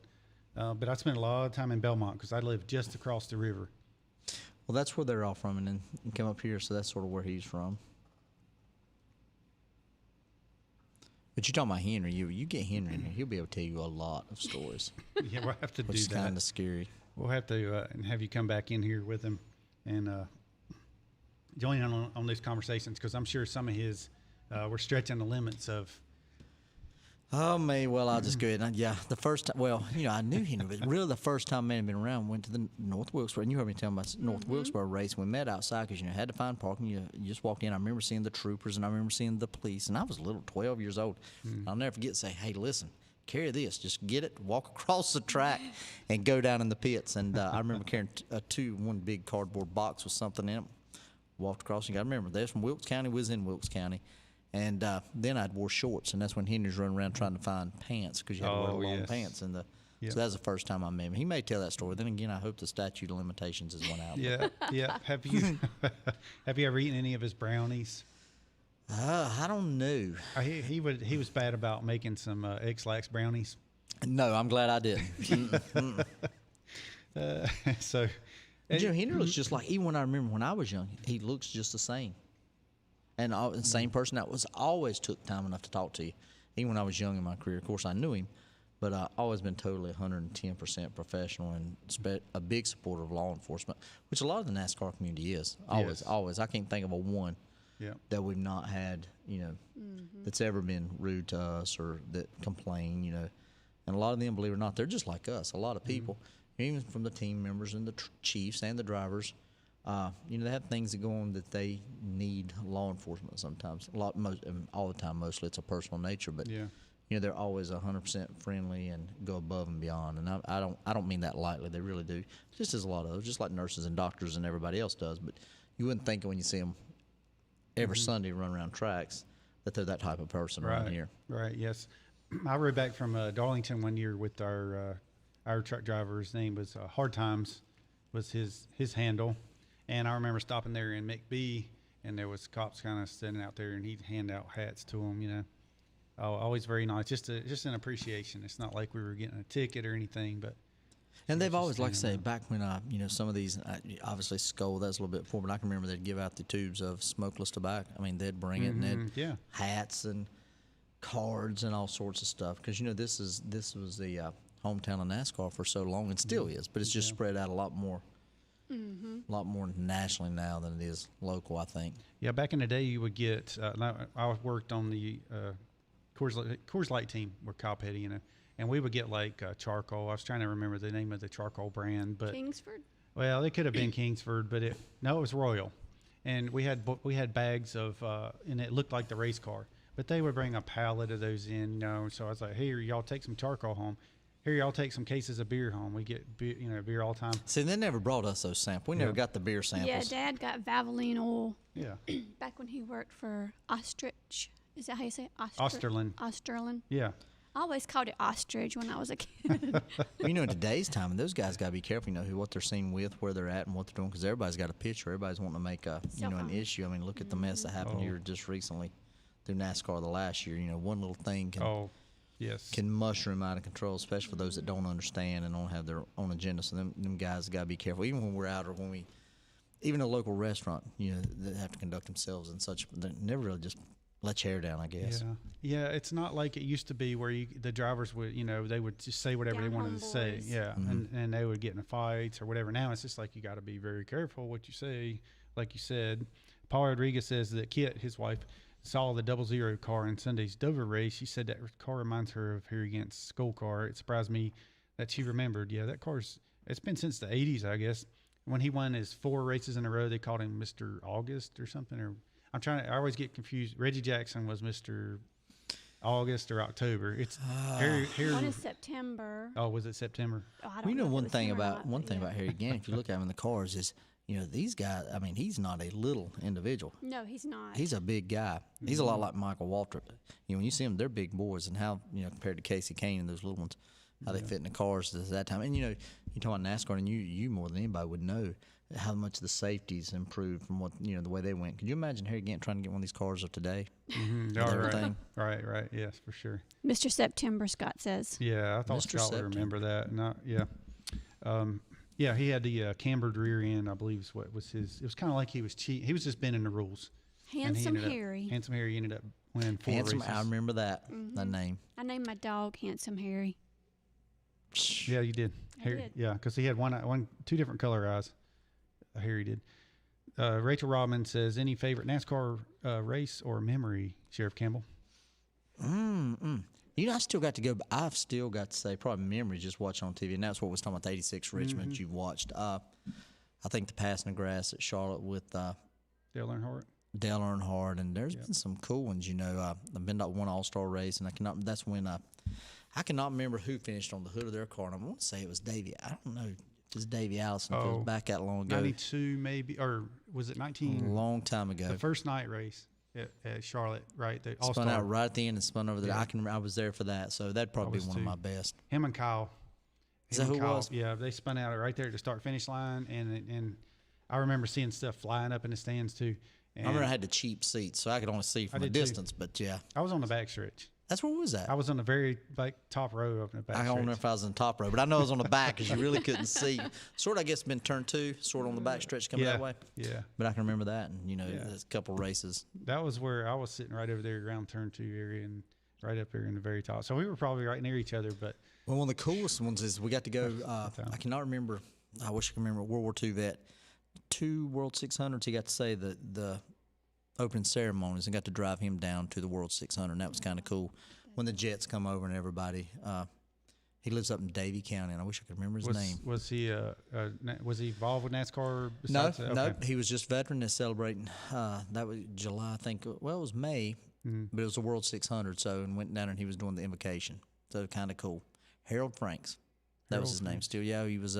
But I spent a lot of time in Belmont because I lived just across the river. Well, that's where they're all from, and then you come up here, so that's sort of where he's from. But you're talking about Henry. You get Henry in here, he'll be able to tell you a lot of stories, Yeah, we'll have to which do is that. kind of scary. We'll have to have you come back in here with him and join in on these conversations because I'm sure some of his we're stretching the limits of. Oh, me. Well, I'll just go ahead. The first time, well, I knew Henry, but really the first time I had been around, went to the North Wilkesboro. And you heard me tell about North Wilkesboro race. We met outside because, had to find parking. You just walked in. I remember seeing the troopers and I remember seeing the police. And I was little, 12 years old. I'll never forget, say, hey, listen, carry this. Just get it, walk across the track, and go down in the pits. And I remember carrying one big cardboard box with something in it. Walked across. And I remember, they're from Wilkes County. We was in Wilkes County. And then I'd wore shorts, and that's when Henry's running around trying to find pants because you had to wear long yes. pants. And Yep. so that was the first time I met him. He may tell that story. Then again, I hope the statute of limitations has went out. Yeah. Have you ever eaten any of his brownies? I don't know. He was bad about making some egg slacks brownies. No, I'm glad I didn't. So. Henry looks just like, even when I remember when I was young, he looks just the same. And the same person that was always took time enough to talk to you. Even when I was young in my career, of course, I knew him, but I always been totally 110% professional and a big supporter of law enforcement, which a lot of the NASCAR community is. Always. I can't think of a one that we've not had, that's ever been rude to us or that complain, And a lot of them, believe it or not, they're just like us. A lot of people, even from the team members and the chiefs and the drivers, they have things that go on that they need law enforcement sometimes. All the time, mostly it's a personal nature, but they're always 100% friendly and go above and beyond. And I don't mean that lightly. They really do. Just as a lot of those, just like nurses and doctors and everybody else does. But you wouldn't think when you see them every Sunday run around tracks that they're that type of person around here. Right. Yes. I rode back from Darlington one year with our truck driver. His name was Hard Times, was his handle. And I remember stopping there in McBee, and there was cops kind of standing out there, and he'd hand out hats to them, always very nice. Just an appreciation. It's not like we were getting a ticket or anything, but. And they've always, like I say, back when some of these, obviously Skoal, that's a little bit before, but I can remember they'd give out the tubes of smokeless tobacco. I mean, they'd bring it, and they'd hats and cards and all sorts of stuff. Because this was the hometown of NASCAR for so long, and still is, but it's just spread out a lot more. A lot more nationally now than it is local, I think. Yeah, back in the day, you would get. I worked on the Coors Light team with Kyle Petty, and we would get like charcoal. I was trying to remember the name of the charcoal brand, but Kingsford. Well, it could have been Kingsford, but it was Royal, and we had bags of, and it looked like the race car, but they would bring a pallet of those in, So I was like, here, y'all take some charcoal home. Here, y'all take some cases of beer home. We get beer all the time. See, they never brought us those samples. We never got the beer samples. Yeah, Dad got Valvoline oil. Yeah. Back when he worked for Ostrich. Is that how you say it? Osterlin. Osterlin. Yeah. I always called it ostrich when I was a kid. In today's time, those guys got to be careful, what they're seen with, where they're at, and what they're doing, because everybody's got a picture. Everybody's wanting to make an issue. I mean, look at the mess that happened here just recently through NASCAR the last year. One little thing can mushroom out of control, especially for those that don't understand and don't have their own agenda. So them guys got to be careful, even when we're out or even a local restaurant, they have to conduct themselves in such. They never really just let your hair down, I guess. Yeah. It's not like it used to be where the drivers would, they would just say whatever they wanted to say. Yeah, and they would get in fights or whatever. Now it's just like you got to be very careful what you say. Like you said, Paul Rodriguez says that Kit, his wife, saw the 00 car in Sunday's Dover race. She said that car reminds her of her against Skoal car. It surprised me that she remembered. Yeah, that it's been since the 80s, I guess. When he won his 4 races in a row, they called him Mr. August or something. Or I always get confused. Reggie Jackson was Mr. August or October. It's Harry. One is September. Oh, was it September? Oh, I don't Well, you know, if it one was thing him or about not, but yeah. Harry Gann, if you look at him in the cars, is these guys. I mean, he's not a little individual. No, he's not. He's a big guy. He's a lot like Michael Waltrip. When you see them, they're big boys, and how compared to Casey Kane and those little ones, how they fit in the cars at that time. And you talk about NASCAR, and you more than anybody would know how much the safety's improved from what the way they went. Could you imagine Harry Gann trying to get one of these cars of today? Mm-hmm. With everything? Right. Yes, for sure. Mr. September, Scott says. Yeah, I thought Mr. Scott would remember that. Yeah, he had the cambered rear end, I believe is what was his. It was kind of like he was cheating. He was just bending the rules. Handsome Harry. Handsome Harry ended up winning 4 Handsome, races. I remember that name. I named my dog Handsome Harry. Yeah, you did. I did. Yeah, because he had two different color eyes. Harry did. Rachel Rodman says, any favorite NASCAR race or memory, Sheriff Campbell? I still got to go. I've still got to say probably memories just watching on TV, and that's what was talking about the '86 Richmond you've watched. I think the passing the grass at Charlotte with Dale Earnhardt. Dale Earnhardt, and there's been some cool ones. I've been to one All-Star race, and that's when I cannot remember who finished on the hood of their car, and I want to say it was Davey. I don't know if it was Davey Allison. If it was back that long ago. 92 maybe, or was it 19? A long time ago. The first night race at Charlotte, right? The All-Star. Spun out right at the end and spun over there. Yeah. I was there for that, so that'd probably be one of my best. Him and Kyle. Is that who it was? Yeah, they spun out right there at the start-finish line, and I remember seeing stuff flying up in the stands too. And I remember I had the cheap seats, so I could only see from a distance. Too. But yeah, I was on the back stretch. That's where was that? I was on the very top row of the back. I don't know if I was in the top row, but I know I was on the back because you really couldn't see. Sort of, I guess, been turn 2, sort of on the back stretch coming that way. Yeah. But I can remember that, and there's a couple races. That was where I was sitting right over there around turn 2 area and right up there in the very top. So we were probably right near each other. But one of the coolest ones is we got to go. I cannot remember. I wish I could remember. World War II vet, 2 World 600s. He got to say the opening ceremonies and got to drive him down to the World 600, and that was kind of cool. When the jets come over and everybody, he lives up in Davie County, and I wish I could remember his name. Was he involved with NASCAR? No, he was just veteran that's celebrating. That was July, I think. Well, it was May, but it was the World 600. So and went down and he was doing the invocation. So kind of cool. Harold Franks, that was his name. Still, he was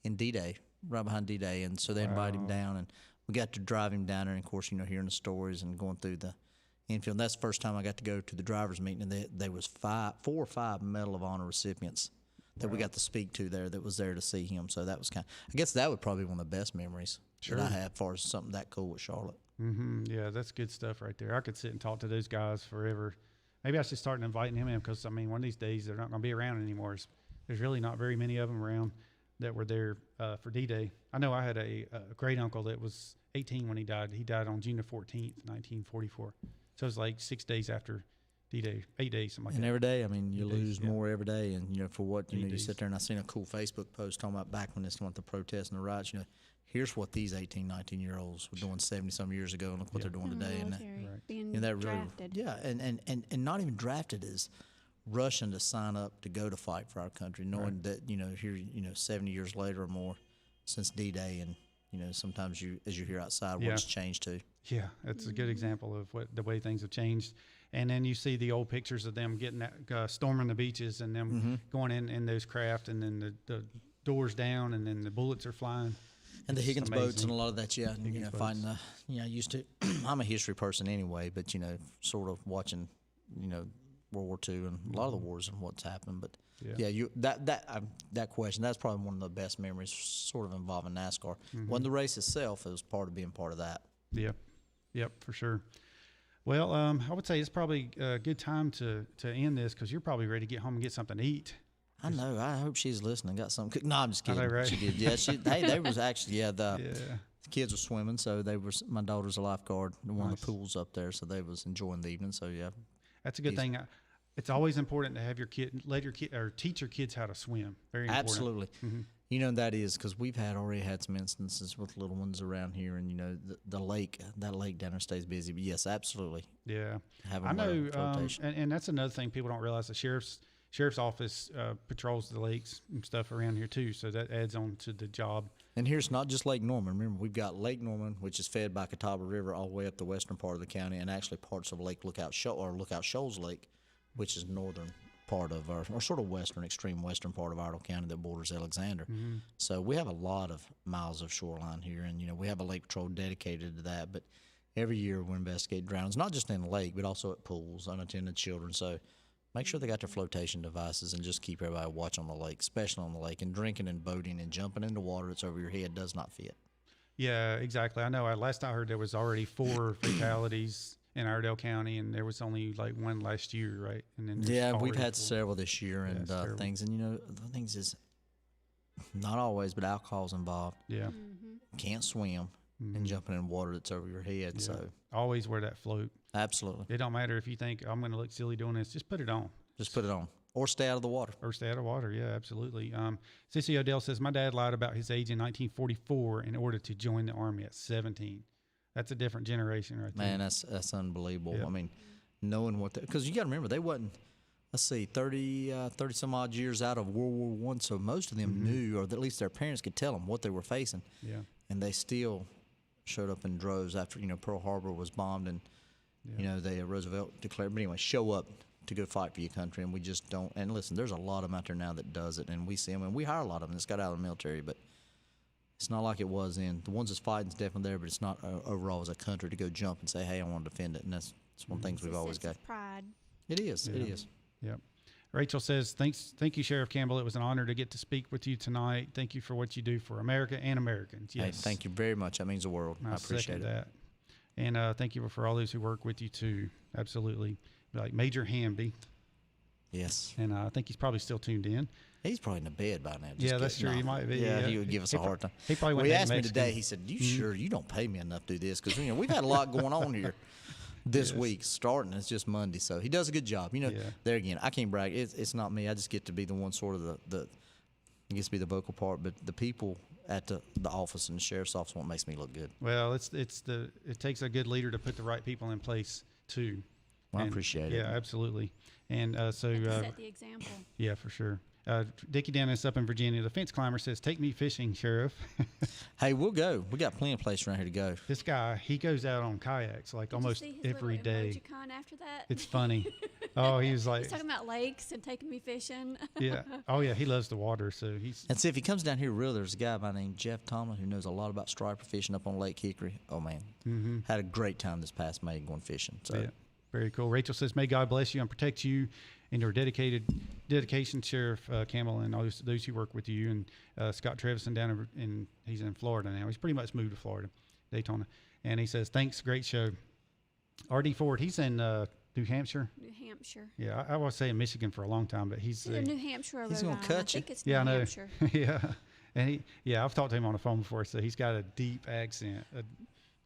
in D-Day, right behind D-Day, and so they invited him down, and we got to drive him down there. And of course, hearing the stories and going through the infield. And that's the first time I got to go to the drivers' meeting, and there was 4 or 5 Medal of Honor recipients that we got to speak to there that was there to see him. So that was I guess that would probably be one of the best memories that I have as far as something that cool with Charlotte. Mm-hmm. Yeah, that's good stuff right there. I could sit and talk to those guys forever. Maybe I should start inviting him in because, one of these days they're not going to be around anymore. There's really not very many of them around that were there for D-Day. I know I had a great uncle that was 18 when he died. He died on June the 14th, 1944. So it was like 6 days after D-Day, 8 days, something like that. And every day, you lose more every day. And, for what, you sit there, and I seen a cool Facebook post talking about back when this went the protests and the riots, here's what these 18, 19-year-olds were doing 70-some years ago, and look what they're doing today. Being that really, drafted. and not even drafted is rushing to sign up to go to fight for our country, knowing that, here, 70 years later or more since D-Day, and, sometimes as you hear outside, what's changed too. Yeah, that's a good example of the way things have changed. And then you see the old pictures of them getting storming the beaches and them going in those craft, and then the doors down, and then the bullets are flying. And the Higgins boats and a lot of that, fighting I used to. I'm a history person anyway, but sort of watching, World War II and a lot of the wars and what's happened. But that question, that's probably one of the best memories, sort of involving NASCAR. When the race itself, it was part of being part of that. Yep, for sure. Well, I would say it's probably a good time to end this because you're probably ready to get home and get something to eat. I know. I hope she's listening. Got something cooked. No, I'm just kidding. Right? She did. Yeah, they was actually, the kids were swimming, so my daughter's a lifeguard in one of the pools up there, so they was enjoying the evening. So yeah, that's a good thing. It's always important to have your kid, or teach your kids how to swim. Very important. Absolutely. That is because we've already had some instances with little ones around here, and that lake down there stays busy. But yes, absolutely. Yeah, I know, and that's another thing people don't realize. The sheriff's office patrols the lakes and stuff around here too, so that adds on to the job. And here's not just Lake Norman. Remember, we've got Lake Norman, which is fed by Catawba River all the way up the western part of the county, and actually parts of Lookout Shoals Lake which is northern part of our, or sort of extreme western part of Iredell County that borders Alexander. So we have a lot of miles of shoreline here, and we have a lake patrol dedicated to that. But every year we investigate drownings, not just in the lake, but also at pools, unattended children. So make sure they got their flotation devices, and just keep everybody watch on the lake, especially on the lake. And drinking and boating and jumping into water that's over your head does not fit. Yeah, exactly. I know. Last I heard, there was already 4 fatalities in Iredell County, and there was only like 1 last year, right? And then there's we've had 4. several this year, and things. And the things is not always, but alcohol's involved. Yeah. Can't swim and jumping in water that's over your head. Yeah. So Always wear that float. absolutely, It don't matter if you think I'm going to look silly doing this. Just put it on. just put it on or stay out of the water. Or stay out of water. Yeah, absolutely. Sissy Odell says, my dad lied about his age in 1944 in order to join the Army at 17. That's a different generation right there. Man, that's unbelievable. Yeah. I mean, knowing what, because you got to remember, they wasn't, let's see, 30 some odd years out of World War One, so most of them knew, or at least their parents could tell them what they were facing. Yeah. And they still showed up in droves after Pearl Harbor was bombed, and they Roosevelt declared. But anyway, show up to go fight for your country, and we just don't. And listen, there's a lot of them out there now that does it, and we see them, and we hire a lot of them that's got out of the military, but it's not like it was in. The ones that's fighting is definitely there, but it's not overall as a country to go jump and say, hey, I want to defend it. And that's one of the things we've always got. Pride. It is. It is. Yep. Rachel says, thank you, Sheriff Campbell. It was an honor to get to speak with you tonight. Thank you for what you do for America and Americans. Yes. Hey, thank you very much. That means the world. I appreciate second it. that. And thank you for all those who work with you too. Absolutely. Like Major Hamby. Yes. And I think he's probably still tuned in. He's probably in the bed by now. Yeah, that's true. He might be. Yeah, he would give us a hard time. He probably went He back asked me Mexican. today, he said, you sure you don't pay me enough to do this? Because we've had a lot going on here this week starting. It's just Monday. So he does a good job. There again, I can't brag. It's not me. I just get to be the one sort of the I guess be the vocal part. But the people at the office and the sheriff's office what makes me look good. Well, it takes a good leader to put the right people in place too. Well, I appreciate it. Yeah, absolutely. And so Set the example. yeah, for sure. Dickie Dennis up in Virginia, the fence climber says, "Take me fishing, Sheriff." Hey, we'll go. We got plenty of places around here to go. This guy, he goes out on kayaks like almost every day. Emoticon after that? It's funny. Oh, he was like, He's talking about lakes and taking me fishing. yeah. Oh, yeah. He loves the water, so he's. And see, if he comes down here real, there's a guy by the name Jeff Tomlin who knows a lot about striper fishing up on Lake Hickory. Oh, man. Had a great time this past May going fishing. So. Yeah, very cool. Rachel says, "May God bless you and protect you and your dedication, Sheriff Campbell, and those who work with you." And Scott Trevison down he's in Florida now. He's pretty much moved to Florida, Daytona. And he says, "Thanks, great show." R.D. Ford, he's in New Hampshire. New Hampshire. Yeah, I was saying Michigan for a long time, but he's Either New Hampshire or He's Rhode gonna Island. cut I you. think it's yeah, I New know. Hampshire. Yeah, I've talked to him on the phone before, so he's got a deep accent.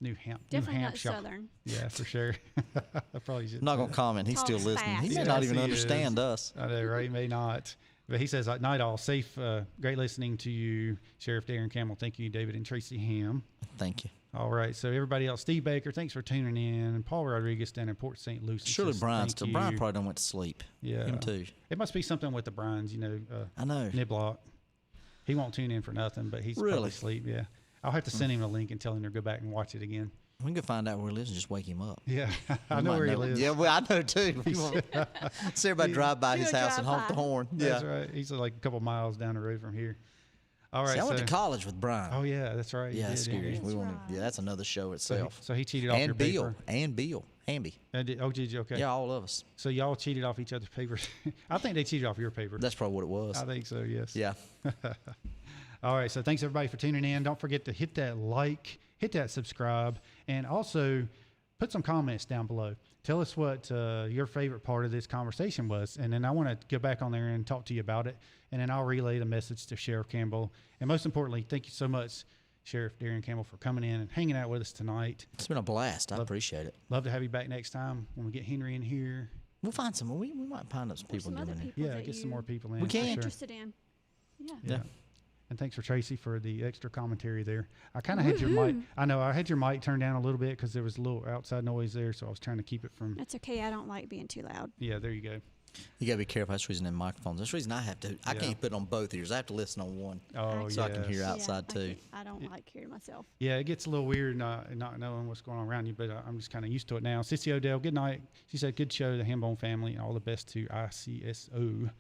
New Definitely not Hampshire. Southern. Yeah, for sure. I probably should. I'm not going to comment. He's still Talks listening. He fast. may Yes, not even he understand is. us. I know, right? He may not. But he says, night all. Safe, great listening to you, Sheriff Darren Campbell. Thank you, David and Tracy Hamm. Thank you. All right. So everybody else, Steve Baker, thanks for tuning in. And Paul Rodriguez down in Port St. Lucie. Surely says, Brian thank still. you. Brian probably done went to sleep. Yeah. Him too. It must be something with the Bryans, I know. Niblock. He won't tune in for nothing, but he's probably Really? asleep. Yeah. I'll have to send him a link and tell him to go back and watch it again. We can go find out where he lives and just wake him up. Yeah. I We know might where he lives. Yeah, well, I know too. See everybody drive by his Do a house and honk the drive-by. horn. That's Yeah. right. He's like a couple miles down the road from here. All right. See, I went so- to college with Brian. Oh, yeah. That's right. yeah, You that's did, scary. didn't you? We want right. to. Yeah, that's another show itself. So he cheated off your and Bill. paper. And Bill. Hamby. Oh, did you? Okay. Yeah, all of us. So y'all cheated off each other's papers. I think they cheated off your paper. That's probably what it was. I think so. Yes. Yeah. All right. So thanks everybody for tuning in. Don't forget to hit that like, hit that subscribe, and also put some comments down below. Tell us what your favorite part of this conversation was, and then I want to go back on there and talk to you about it, and then I'll relay the message to Sheriff Campbell. And most importantly, thank you so much, Sheriff Darren Campbell, for coming in and hanging out with us tonight. It's been a blast. I appreciate it. Love to have you back next time when we get Henry in here. We'll find some. We might find up some Or people some other doing it. people Yeah, that get some you more people in. We for can. sure. interested in. Yeah. Yeah. And thanks for Tracy for the extra commentary there. I kind of had your mic. I know I had your mic turned down a little bit because there was a little outside noise there, so I was trying to keep it from. That's okay. I don't like being too loud. Yeah, there you go. You gotta be careful. That's the reason in microphones. That's the reason I have to. I Yeah. can't put it on both ears. I have to listen on one. Oh, So I can hear yes. outside too. I don't like hearing myself. Yeah, it gets a little weird not knowing what's going on around you, but I'm just kind of used to it now. Sissy Odell, good night. She said, good show, the Hambone family, and all the best to ICSO.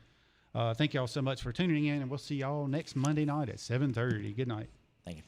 Thank y'all so much for tuning in, and we'll see y'all next Monday night at 7:30. Good night. Thank you.